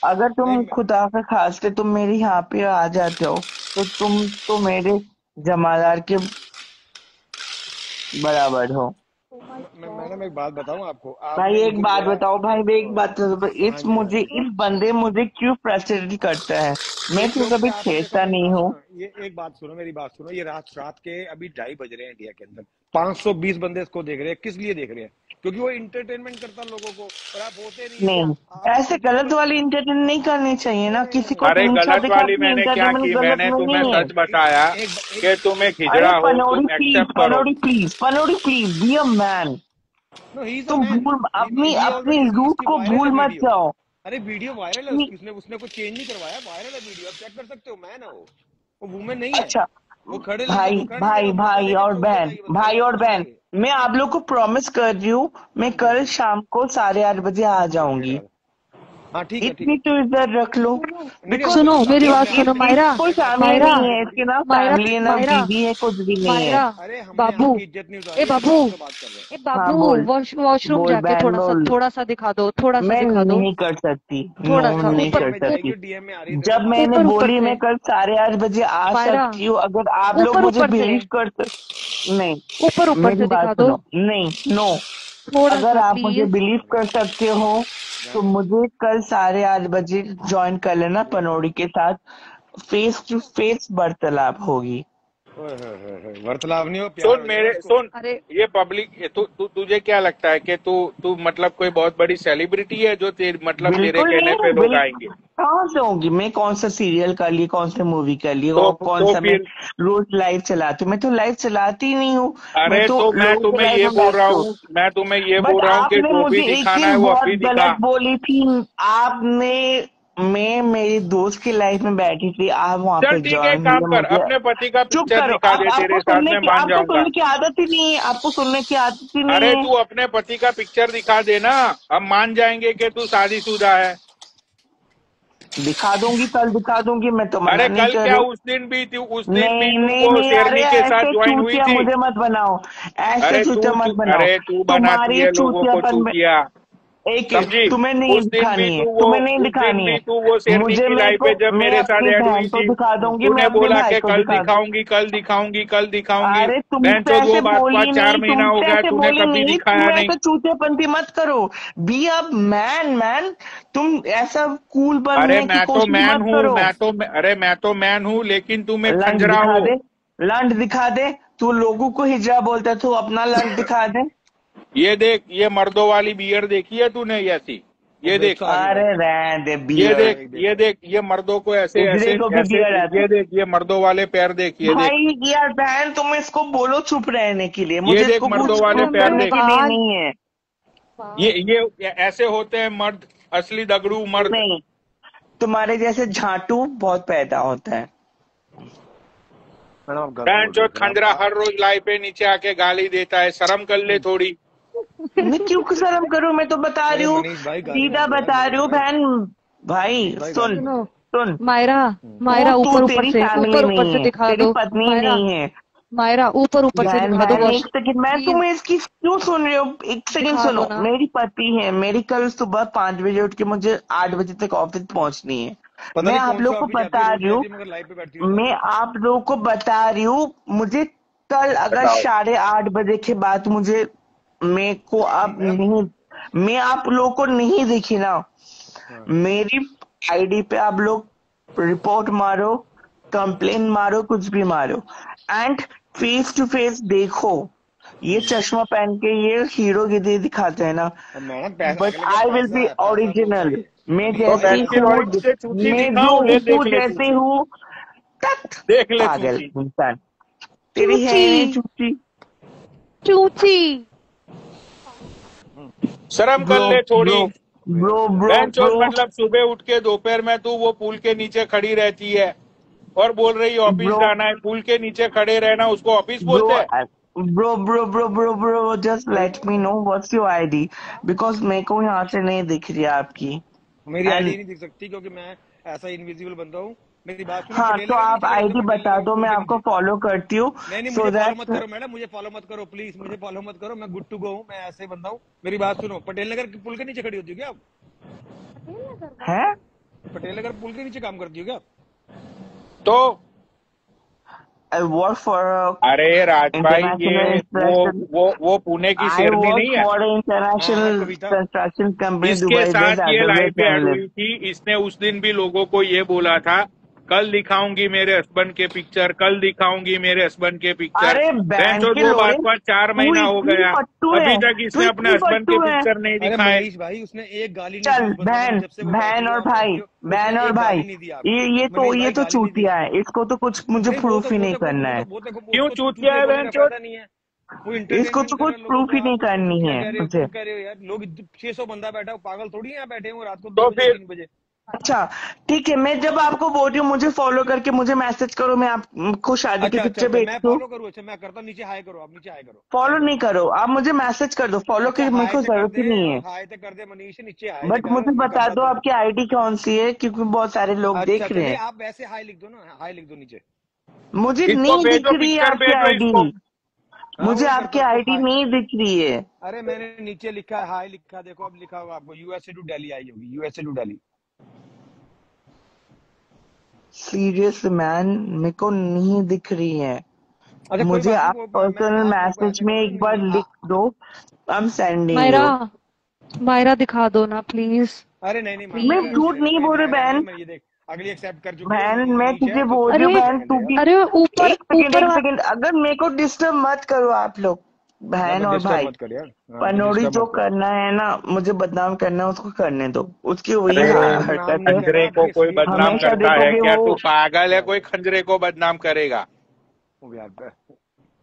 अगर नहीं तुम खुदा का खास्ते तुम मेरे यहाँ पे आ जाते हो तो तुम तो मेरे जमादार के बराबर हो। ओ माय मैंने मैं एक बात गॉड। बताऊं आपको, भाई आपने एक मुझे बात बोला। बताओ, भाई मैं एक बात बताओ, हाँ इस जी हाँ मुझे जी, इस बंदे मुझे क्यों फ्रस्ट्रेट करता है? मैं तो क्योंकि कभी आप देखो छेड़ता नहीं हूँ। ये एक बात सुनो, मेरी बात सुनो, ये रात रात के अभी 2:30 बज रहे हैं इंडिया के अंदर, 520 बंदे इसको देख रहे हैं। किस लिए देख रहे हैं? क्योंकि वो इंटरटेनमेंट करता है लोगों को, और आप होते नहीं है। नहीं, आप ऐसे गलत बिल्कुल वाली इंटरटेन नहीं करनी चाहिए नहीं ना, नहीं नहीं किसी नहीं को अरे नीचा गलत दिखा वाली के मैंने क्या इंटरटेनमेंट की, गलत मैंने तुम्हें नहीं है। सच बताया एक कि तुम एक अरे हिजड़ा हो, पनौड़ी तुम प्लीज, एक्सेप्ट करो। पनौड़ी please be a man. No he is a तुम मैन, भूल अपनी ही अपनी ऑलरेडी, रूट इसकी को वायरल है भूल मत वीडियो। जाओ। अरे वीडियो वायरल है कि- उसकी, उसने कुछ चेंज नहीं करवाया, वायरल है वीडियो, आप चेक कर सकते हो। मैन है वो वुमेन नहीं है। अच्छा वो खड़े लड़के, भाई, वो खड़ा नहीं करेगा, बुरका लेके चौक पे जाएगी, बस भाई सलवार और सूट बहन, लेके। मैं आप लोग को प्रॉमिस कर रही हूँ, मैं हाँ जी हाँ कल जी, शाम को 8:30 बजे आ एक मिनट जाऊंगी। आ हाँ ठीक है ठीक इतनी है। तो इज्जत रख लो। सुनो, नहीं नहीं, बिकॉज सुनो अब मेरी अब बात मैं सुनो आपसे मायरा, कोई मैं फैमिली मायरा, नहीं है इसके, ना मायरा, फैमिली है ना मायरा, बीवी है, कुछ भी नहीं है। मायरा, अरे हमने बाबू, आपकी इज्जत नहीं ए उतारी, हम बाबू, बात पे बात कर रहे हैं। ए हाँ बाबू, बोल, वॉशरूम बोल जाके बहन बोल। थोड़ा सा दिखा दो, थोड़ा सा मैं दिखा दो, नहीं कर सकती, नो थोड़ा सा नहीं ऊपर, डीएम कर में जाएगी, सकती। और डीएम में आ रही है तेरे को जब मार मैंने ऊपर देगी। ऊपर बोली से, मैं कल 8:30 बजे आ मायरा, सकती हूँ, अगर आप लोग ऊपर मुझे ऊपर से, बिलीव कर नहीं, ऊपर ऊपर मेरी से बात दिखा दो, सुनो, नहीं नो, थोड़ा अगर सा आप मुझे प्लीज। बिलीव जाने कर सकते हो तो जाने मुझे कल 8:30 बजे ज्वाइन कर लेना, पनौड़ी के साथ फेस टू फेस वार्तालाप होगी। ओए, वार्तालाप नहीं हो, प्यार सुन हो जाएगा मेरे, उसको। सुन, अरे ये पब्लिक, तुझे क्या लगता है कि तू तू मतलब कोई बहुत बड़ी सेलिब्रिटी है जो मतलब तेरे बिल्कुल कहने पे नहीं, लोग बिल्कुल आएंगे? कहाँ से होगी? मैं कौन सा सीरियल कर ली, कौन सी मूवी कर ली, तो और कौन तो सा मैं फिर, रोज लाइव चलाती हूँ? मैं तो लाइव चलाती ही नहीं हूँ, मैं अरे तो तो मैं लोगों के तुम्हें लाइव ये में बोल रहा बैठती हूँ। हूँ, मैं तुम्हें ये बट बोल रहा हूँ कि आपने जो भी मुझे एक दिखाना चीज है वो बहुत अभी दिखा। गलत बोली थी। आपने, मैं मेरी दोस्त की लाइफ में बैठी थी, आप वहां चल पे ठीक है, एक ज्वाइन काम हुए कर, मुझे। अपने पति का चुप पिक्चर करो, दिखा आप दे, तेरे साथ मैं मान आपको जाऊंगा। सुनने की आदत ही नहीं है, आपको सुनने की आदत ही नहीं अरे है। तू अपने पति का पिक्चर दिखा देना, हम मान जाएंगे कि तू शादीशुदा है। दिखा दूंगी, कल दिखा दूंगी, मैं तो मना अरे नहीं कल कर क्या, रही। उस दिन भी नहीं तू नहीं वो नहीं, अरे शेरनी के साथ ऐसे ज्वाइन हुई चूतिया थी। मुझे मत बनाओ, ऐसे अरे चूतिया मत बनाओ। अरे तू बनाती तुम्हारी है लोगों को चूतियापन में, चूतिया। एक समझी? तुम्हें नहीं उस दिन भी दिखानी है, तू वो तुम्हें नहीं उस दिन दिखानी भी है। तू वो शेरनी मुझे की मेरे लाइफ को पे जब मैं मेरे साथ अपनी ऐड बहन हुई को थी, दिखा दूंगी, मैं तूने अपने बोला भाई कि को कल दिखा दूं। दिखाऊंगी, कल दिखाऊंगी, कल दिखाऊंगी। अरे तुमसे बहनचोद ऐसे वो बात बोली बात 4 नहीं, महीना हो तुमसे गया, ऐसे तूने बोली कभी नहीं, दिखाया तुम नहीं। ऐसा चूतियापंती मत करो। बी अ मैन, तुम ऐसा कूल अरे बनने की मैं तो कोशिश मैन मत हूँ, करो। अरे मैं तो मैन हूँ, लेकिन तू में लंच खंजरा दिखा हो। दे, लंच दिखा दे। तू लोगों को हिजड़ा बोलता है, तू अपना लंच दिखा दे। ये देख, ये मर्दों वाली बियर देखी है तूने ऐसी? वो ये देख, 150 आ गई अरे भाई। रहने दे ये बियर। देख, एक ये देखो। देख, ये मर्दों को ऐसे हिजड़े ऐसे को भी ऐसे, बियर आता ये है। देख, ये मर्दों वाले पैर देख, ये देख, भाई यार बहन, तुम इसको बोलो चुप रहने के लिए, ये मुझे देख इसको मर्दों कुछ वाले प्रूव पैर करने देख। के लिए धन्यवाद। नहीं है। ये ऐसे होते हैं मर्द, असली दगड़ू मर्द। नहीं, तुम्हारे जैसे झाटू बहुत पैदा होता है। मैडम आप गलत बोल रही बहनचोद है फिर खंजरा हर रोज लाइव पे नीचे आके गाली देता है, शर्म कर ले थोड़ी। मैं क्यों शर्म करूं, मैं तो बता रही अरे हूँ, मनीष भाई गाली मत सीधा दो यार बता रही मनीष हूँ भाई। बहन। भाई मनीष भाई सुन, गाली मत सुनो, दो। सुन। मायरा, तू मायरा तू ऊपर ऊपर तेरी से, फैमिली ऊपर ऊपर नहीं से है, दिखा तेरी दो। पत्नी मायरा, नहीं है। मायरा ऊपर ऊपर से बहन दिखा दो बहन बस, एक सेकंड, मैं प्लीज तुम्हें इसकी क्यों सुन रही हूँ, एक सेकंड दिखा दो सुनो। ना। मेरी पति है, मेरी कल सुबह 5 बजे उठ के मुझे 8 बजे तक ऑफिस पहुंचनी है। पता मैं नहीं आप कौन सा लोग को ऑफिस जाती है, बता रोज रही हूँ, जाती है मगर लाइव पे बैठती है वो मैं जाके। आप लोगों को बता रही हूँ, मुझे कल अगर बताओ। 8:30 बजे के बाद मुझे, मेरे को अब मैडम। नहीं, मैं आप लोगों को नहीं दिखी ना, हाँ। मेरी आईडी पे आप लोग रिपोर्ट मारो, कंप्लेन मारो, कुछ भी मारो, एंड फेस टू फेस देखो। ये चश्मा पहन के ये हीरो गिरी दिखाते हैं ना, अब मैडम पैसा बट अगले का आई विल पैसा बी है, पैसा बहुत ओरिजिनल। चाहिए। मैं मनीष तो भाई जैसी बहन की आप हूँ, लॉइड से चूची मैं जो दिखाऊं? ले हूँ देख ले जैसे चूची, हूँ। तक देख ले पागल चूची। इंसान, तेरी है चूची, नहीं चूची। चूची। शर्म कर ब्रो ले थोड़ी। ब्रो वो यार ब्रो क्या ब्रो है। बहनचोद ब्रो मतलब सुबह उठ के दोपहर में तू वो पुल के नीचे खड़ी रहती है और बोल रही है ऑफिस ब्रो जाना है। पुल के नीचे खड़े रहना उसको ऑफिस ब्रो बोलते हैं? Bro just let me know what's your ID, because मेरे को यहाँ से नहीं दिख रही है आपकी। मेरी आईडी एंड नहीं दिख सकती क्योंकि मैं ऐसा इनविजिबल बंदा हूँ। मेरी बात सुनो, हाँ, पटेल तो नगर के आप नीचे खड़े हो, तो आईडी पटेल बता नगर दो, पुल मैं के आपको नीचे। फॉलो करती हूँ, नहीं नहीं, सो मुझे फॉलो मत दैट। करो मैडम, मुझे फॉलो मत करो प्लीज, मुझे फॉलो मत करो, मैं गुड टू गो हूँ, मैं ऐसे ही बंदा हूँ। मेरी बात सुनो, पटेल नगर के पुल के नीचे खड़ी होती हो क्या आप? है पटेल नगर पुल के नीचे काम करती हो क्या आप? तो आई वर्क फॉर अरे राज भाई, इंटरनेशनल ये इंस्ट्रक्शन, वो पुणे की आई शेरनी वर्क नहीं है? फॉर हाँ हाँ इंटरनेशनल कविता। कंस्ट्रक्शन कंपनी इसके दुबई साथ बेस्ड ये एज अ लाइव वेब पे ऐड जर्नलिस्ट। हुई थी। इसने उस दिन भी लोगों को ये बोला था, कल दिखाऊंगी मेरे हस्बैंड के पिक्चर, कल दिखाऊंगी मेरे हस्बैंड के पिक्चर। अरे बहन बहनचोद के वो लोड़े, बात बात 4 तू महीना हो इतनी गया, पट्टू अभी है, तक तू इसने अपने इतनी हस्बैंड के पट्टू है। पिक्चर नहीं अरे दिखाए। मनीष भाई, उसने एक गाली नहीं दी चल उस बंदे ने, बहन, जब से वो बैठी बहन है और आप भाई, बैठती हो, उसने बहन और एक भाई, गाली नहीं दी आपको। ये मनीष भाई तो गाली नहीं दी चूतिया उसने। है, इसको तो कुछ मुझे नहीं प्रूफ ही नहीं करना है। वो देखो क्यों उसको चूतिया चूतिया है बोलने का बहनचोद? फायदा नहीं है। वो इसको इंटरटेनमेंट तो कर कुछ रहे हैं लोगों प्रूफ को, ही नहीं आप उसको करनी चूतिया है कह रहे हो, मुझे। क्यों कह रहे हो यार? लोग 600 बंदा बैठा हो, पागल थोड़ी है यहाँ बैठे हो रात को तो 2 बजे फिर 3 बजे। अच्छा ठीक है, मैं जब आपको बोल रही हूँ मुझे फॉलो करके मुझे मैसेज करो, मैं आपको शादी की अच्छा अच्छा पिक्चर अच्छा, भेज मैं दूँ। फॉलो करूँ? अच्छा मैं करता हूँ, नीचे हाई करो, आप नीचे हाई करो, हाई फॉलो करो। नहीं करो, आप मुझे मैसेज कर दो, फॉलो अच्छा की मेरे हाई को तो कर जरूरत दे, ही नहीं है। हाई तो कर दे मनीष, नीचे हाई बट लिखा है, मुझे मैं बता करता दो तुझे। आपकी आईडी कौन सी है, क्योंकि बहुत सारे लोग अच्छा देख अच्छा, रहे नहीं हैं। आप वैसे हाई लिख दो ना, हाई लिख दो नीचे। मुझे इसको नहीं दिख भेजो, रही है पिक्चर आपकी भेजो आईडी, इसको। हाँ मुझे वही आपकी करता हूँ आईडी हाई। नहीं दिख रही है। अरे मैंने नीचे लिखा है हाई लिखा, देखो अब लिखा होगा आपको, यूएसए टू दिल्ली आई होगी, USA to Delhi. Serious man, मेरे को नहीं दिख रही है। अच्छा कोई मुझे बात नहीं, आप वो पर्सनल आप मेरे को मैसेज ऐसे में करो ना, एक बार लिख दो, I am sending Myra, you. Myra दिखा दो ना प्लीज, अरे नहीं नहीं मैं मायरा प्लीज। नहीं झूठ नहीं रहने, बोल रही मायरा नहीं, बहन, मैं ये देख अगली एक्सेप्ट कर चुकी है, बहन मैं मनीष है, तुझे तो बोल रही हूँ अरे, एक बहन, सेकंड तू है यार। भी। अरे ऊपर एक सेकंड ऊपर एक सेकंड, अगर मेरे को डिस्टर्ब मत करो आप लोग, यार बहन मैं और डिस्टर्ब भाई। मत कर यार, हाँ मुझे पनौड़ी डिस्टर्ब जो मत कर। करना है ना, मुझे बदनाम करना है, उसको करने दो, उसकी वही अरे मैंने बदनाम हरकत नहीं है। करा, खंजरे को आपकी कोई असलियत बदनाम बता रहा हमेशा हूँ। करता है देखोगे क्या? वो, तू पागल है? यार कोई खंजरे को बदनाम करेगा? यार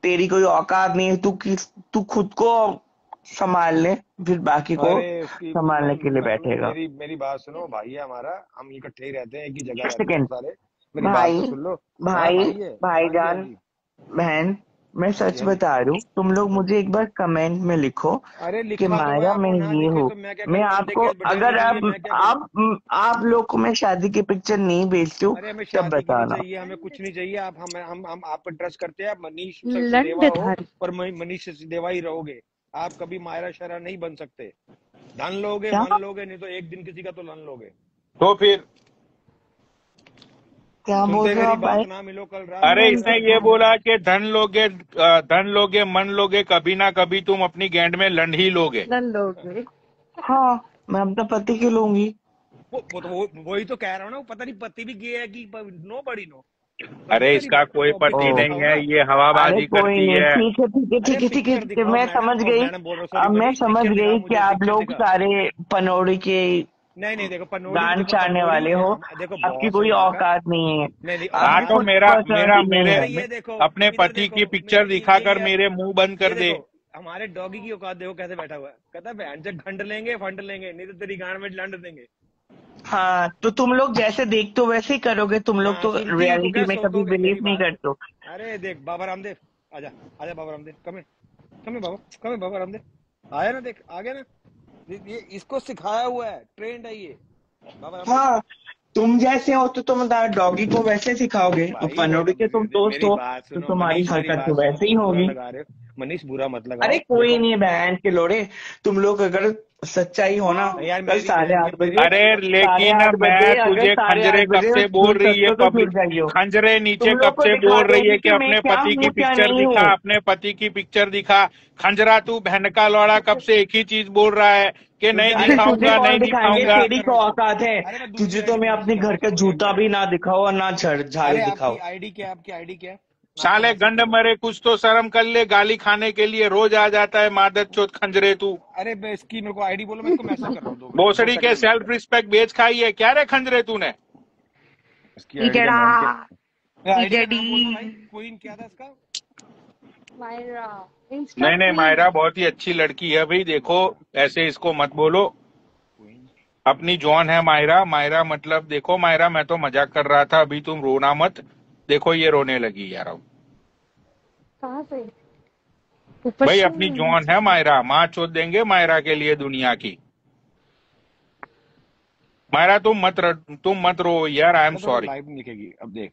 तेरी कोई औकात नहीं है, तू खुद को संभाल ले, फिर बाकी को अरे उसकी संभालने के लिए बैठेगा। मेरी मेरी बात सुनो, भाई है हमारा, हम इकट्ठे ही रहते हैं, एक ही जगह एक रहते हैं हम सेकंड, सारे। मेरी बात भाई, तो सुन लो। हाँ भाई, भाई है, हाँ जी हाँ भाईजान, जी। बहन, मैं हाँ जी सच हाँ जी बता रही हूँ, तुम लोग हाँ जी। मुझे एक बार कमेंट में लिखो अरे कि लिखा तो है, मायरा आप मैं वो ना ये लिखे हूँ। तो मैं क्या मैं करूँ? बंदे आपको, केस अगर बटेरने के लिए मैं क्या करूँ? आप लोग को मैं शादी की पिक्चर नहीं भेजती हूँ, अरे हमें तब शादी की नहीं बताना। चाहिए, हमें कुछ नहीं चाहिए, आप हम आप पर ट्रस्ट करते हैं, आप मनीष सचदेवा हो लंडधारी। और मनीष सचदेवा ही रहोगे। आप कभी मायरा शरा नहीं बन सकते। धन लोगे, क्या मन लोगे, नहीं तो एक दिन किसी का तो लन लोगे। तो फिर क्या बोल सुनते रहे हो मेरी आप बात भाई? ना, मिलो कल रात अरे को इसने मेरा ये काम है। बोला कि धन लोगे मन लोगे, कभी ना कभी तुम अपनी गेंद में लंड ही लोगे। लन लोगे। हाँ, मैं अपना पति क्यों लूंगी? वही तो कह रहा हूँ ना, वो पता नहीं पति भी गे है कि नो बड़ी नो, समझे अरे मेरी इसका बात? कोई टॉपिक पति तो नहीं दिखाओ है, ना। ये अरे हवाबाजी कोई करती नहीं, है। ठीक है ठीक है अरे ठीक है ठीक है पिक्चर ठीक है, दिखाओ मैं मैडम, समझ ओ गई। मैडम बोल रहा हूँ, सॉरी अब मैं मनीष, समझ पिक्चर दिखाओ गई कि मुझे, आप पिक्चर लोग दिखा। सारे पनौड़ी के नहीं देखो पनौड़ी, गान देखो चाहने पनौड़ी वाले हो। देखो आपकी बॉस है कोई यहाँ का। औकात नहीं है, नहीं नहीं हाँ आपकी औकात तो खुद मेरा मेरा पर्सनालिटी नहीं मेरे अरे है। ये देखो, अपने इधर पति देखो, की पिक्चर दिखाकर ये मेरे मुंह बंद ये कर दे। देखो, हमारे डॉगी की औकात देखो कैसे बैठा हुआ है। कहता है बहन से घंट लेंगे फंड लेंगे, नहीं तो तेरी गांड में लंड देंगे। हाँ, तो तुम लोग जैसे देखते हो वैसे ही करोगे, तुम लोग हाँ तो सुनती हो तो रियलिटी क्या, में कभी सोतोगे बिलीव मेरी नहीं बात। करते हो। अरे देख बाबा रामदेव, आजा आजा बाबा रामदेव, कम है, बाबा, कम है बाबा रामदेव, आया ना, देख आ गया ना। ये इसको सिखाया हुआ है, ट्रेंड है ये बाबा रामदेव। हाँ, तुम जैसे हो तो तुम डॉगी को वैसे सिखाओगे, और भाई पनौड़ी के तुम दोस्त मेरी हो बात तो सुनो तुम्हारी मनीष, मेरी हरकत बात तो सुनो, वैसे ही तुम बुरा होगी। लगा रहे हो मनीष, बुरा मत अरे लगाओ कोई देखो। नहीं बहन के लोड़े, तुम लोग अगर सच्चाई हो ना, यार कल मेरी साढ़े आठ मेरी बजे अरे मेरी बात सुनो। साढ़े लेकिन आठ बजे मैं अगर तुझे साढ़े खंजरे आठ कब बजे से बोल जुड़ रही है, सकते हो तो पब्लिक जुड़ जाइयो। खंजरे नीचे तुम कब लोग को से दिखा बोल रही है दोगे कि कि मैं अपने क्या पति की हूँ क्या पिक्चर नहीं दिखा, हूँ। अपने पति की पिक्चर दिखा। खंजरा तू बहन का लौड़ा कब से एक ही चीज बोल रहा है कि नहीं अरे अरे मैं तुझे दिखाऊंगा दूसरी कौन नहीं दिखाएंगे, दिखाऊंगा। बात तेरी कर रहा को हूँ, सुनो। औकात है? अरे मैं दूसरी तुझे तो आईडी मैं मैसेज अपने कर रहा घर हूँ, का समझ गया जूता मैं। भी ना दिखाओ और ना झाड़ू अरे आपकी दिखाओ। आईडी क्या है, आपकी आईडी क्या है? मैं आपको साले मैसेज गंड कर रहा हूँ। मरे, कुछ तो शर्म कर ले, गाली खाने के लिए रोज आ जाता है मादर चोत खंजरे तू। अरे इसकी मेरे को आईडी बोलो, मैं इसको मैसेज कर रहा हूँ, 2 मिनट में, 2 भोसड़ी सेकंड के में मैसेज सेल्फ कर रहा हूँ। रिस्पेक्ट बेच खाई है क्या रे खंजरे तूने? इसकी आईडी का टिकड़ा नाम क्या, आईडी का टिकड़ी नाम बोलना भाई, क्वीन क्या था इसका? मायरा इंस्टा नहीं नहीं, क्वीन। मायरा बहुत ही अच्छी लड़की है भाई, देखो अच्छा ऐसे इसको मत बोलो। क्वीन। अपनी जॉन है मायरा, मायरा मतलब देखो मायरा, मैं तो मजाक कर रहा था, अभी तुम रोना मत। देखो ये रोने लगी यार अब। कहाँ से? ऊपर भाई से अपनी या जॉन नीचे है से? मायरा, माँ चोद देंगे मायरा के लिए दुनिया की। मायरा तुम मत रो यार, आई एम तो सॉरी। लाइव नहीं दिखेगी अब, देख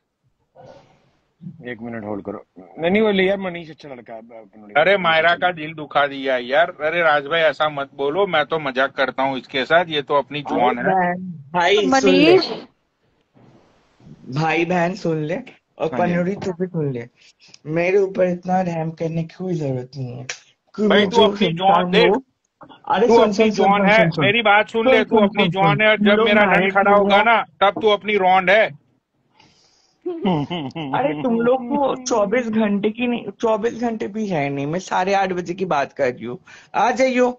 1 मिनट होल्ड करो। नहीं बोले यार, मनीष अच्छा लड़का है, पनौड़ी का, अरे मनीष मायरा अच्छा का लड़का दिल दुखा दिया यार। अरे राज भाई ऐसा मत बोलो, मैं तो मजाक करता हूँ इसके साथ, ये तो अपनी अरे जॉन है। बहन भाई सुन ले, मनीष भाई बहन सुन ले, और हाँ जी हाँ पनौड़ी तू भी सुन ले। मेरे ऊपर इतना रहम करने की कोई जरूरत नहीं है, कि भाई मैं तू जो अपनी जॉन इंसान देख, हूँ। अरे तू सुन अपनी सुन सुन जॉन सुन है, सुन सुन मेरी बात सुन ले, सुन तू सुन अपनी सुन सुन, जॉन है, तुम जब लोग मेरा लन मैरिड खड़ा नहीं होगा हो। ना तब तू अपनी रॉन्ड है। अरे तुम लोग को 24 घंटे की नहीं, 24 घंटे भी है नहीं, मैं 8:30 बजे की बात कर रही हूँ। आ जाइयो।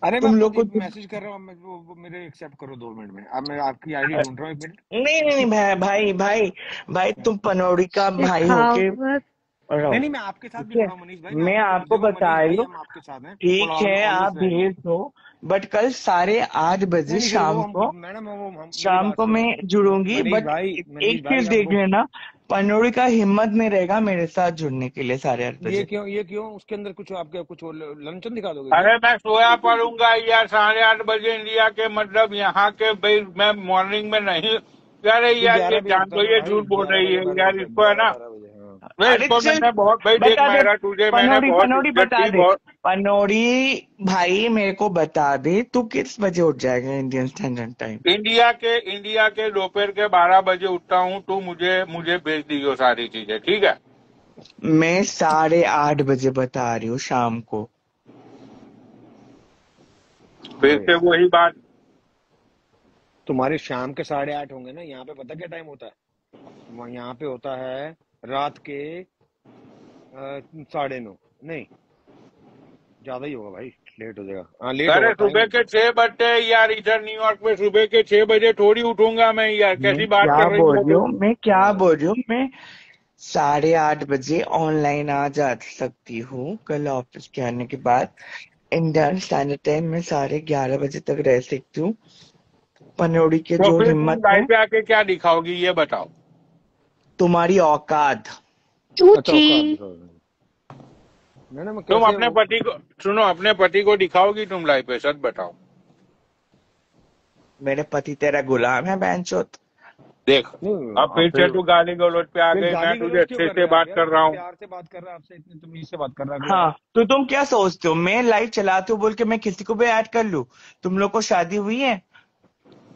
अरे मैं तुम आपको लोग को मैसेज कर रहा हूँ, वो मेरे एक्सेप्ट करो 2 मिनट में। अब मैं आपकी आईडी ढूंढ रहा हूँ, 1 मिनट। नहीं नहीं नहीं भाई भाई भाई भाई, तुम पनौड़ी का भाई होके सिखावत। रहो। नहीं मैं आपके साथ भी ठीक है, खड़ा हूँ मनीष भाई, मैं मैं आपको आपको देखो बता मनीष रही भाई, हूँ। हम आपके साथ हैं, ठीक है, आप ऑलवेज रहेंगे। भेज दो, बट कल 8:30 बजे फिर वो शाम हम को, मैडम, वो हम मेरी शाम बात को सुनो। मैं जुड़ूंगी। बट मनीष एक भाई चीज हम देख वो, लेना, पनौड़ी का हिम्मत नहीं रहेगा मेरे साथ जुड़ने के लिए 8:30 बजे। ये क्यों उसके अंदर कुछ आपके कुछ लंचन दिखा दोगे क्या? अरे मैं सोया पड़ूंगा यार 8:30 बजे इंडिया के, मतलब यहाँ के भाई, मैं मॉर्निंग में नहीं। अरे ये यार ये 11 बजे जान उठता दो, है ना ये भाई, झूठ बोल 11 रही बजे है मैंने यार, उठा, इसको है ना। 11-12 बजे, हाँ। भाई अरे इसको चल, मैंने बहुत, भाई देख बता दे, मायरा तुझे मैंने पनौड़ी बहुत पनौड़ी इज्जत बता दी दे, बहुत। पनौड़ी भाई मेरे को बता दे, तू किस बजे उठ जाएगा इंडियन स्टैंडर्ड टाइम? इंडिया के दोपहर के 12 बजे उठता हूँ, तो मुझे मुझे भेज दीजिए सारी चीजें, ठीक है। मैं 8:30 बजे बता रही हूँ शाम को। फिर अबे से यार वही बात। तुम्हारे शाम के 8:30 होंगे ना, यहाँ पे पता क्या टाइम होता है? यहाँ पे होता है रात के 9:30, नहीं ज्यादा ही होगा भाई, लेट हो जाएगा, हाँ लेट अरे होगा सुबह टाइम। के 6 बजते हैं यार, इधर न्यूयॉर्क में सुबह के 6 बजे थोड़ी उठूंगा मैं यार, मैं कैसी बात क्या कर रही बोल हो रही तुम? हूँ, मैं क्या बोल रही हूँ, मैं 8:30 बजे ऑनलाइन आ जा सकती हूँ कल ऑफिस के आने के बाद। इंडियन स्टैंडर्ड टाइम में 11:30 बजे तक रह सकती हूँ। पनौड़ी के तो जो फिर तुम हिम्मत लाइव है, पे आके क्या दिखाओगी ये बताओ। तुम्हारी औकात। अच्छा चूची। औकात दिखाओ मैडम, तुम कैसे अपने वो? पति को सुनो, अपने पति को दिखाओगी तुम लाइव पे, सच बताओ। मेरे पति तेरा गुलाम है बहनचोद? देख नहीं अब फिर से फिर तू गाली गलौज पे आ फिर गई। मैं गाली तुझे गलौज क्यों अच्छे कर से रहे हैं आप बात यार? कर मैं रहा हूँ। प्यार से बात कर रहा हूँ आपसे, इतनी तमीज से बात कर रहा करो हाँ, यार। तो तुम क्या सोचते हो मैं लाइव चलाते हो बोल के मैं किसी को भी ऐड कर लूं? तुम लोग को शादी हुई है?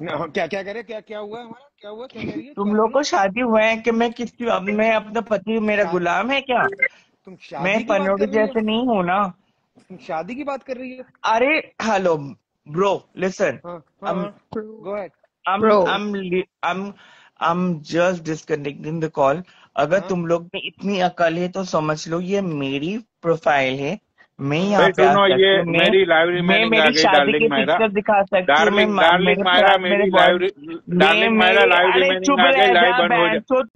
क्या क्या कह रहे, क्या क्या हुआ है हमारा, क्या हुआ, क्या कह रही है, क्या तुम लोग बोल रही को है? शादी हुआ है कि मैं किसी अब मैं अपना पति मेरा शा, गुलाम है क्या? तुम मैं शादी की बात पनौती कर रही हो? जैसे नहीं हूं ना। तुम शादी की बात कर रही हो? अरे हेलो ब्रो, लिसन, हाँ हाँ I'm हाँ, go ahead. I'm Bro, I'm I'm I'm just disconnecting the call। अगर हाँ तुम लोग में इतनी अकल है तो समझ लो ये मेरी प्रोफाइल है। मैं हाँ यहाँ भाई पे आ सुनो, ये सकती हूँ, मेरी लाइव मैं रिमेनिंग आ मेरी गई शादी डार्लिंग की मायरा। पिक्चर दिखा सकती हूँ, मैं डार्लिंग डार्लिंग मेरे मायरा, साथ मेरे मेरी बॉय, डार्लिंग मायरा लाइव अरे रिमेनिंग चुप आ गई, रह लाइव जा बंद हो जा। बहन।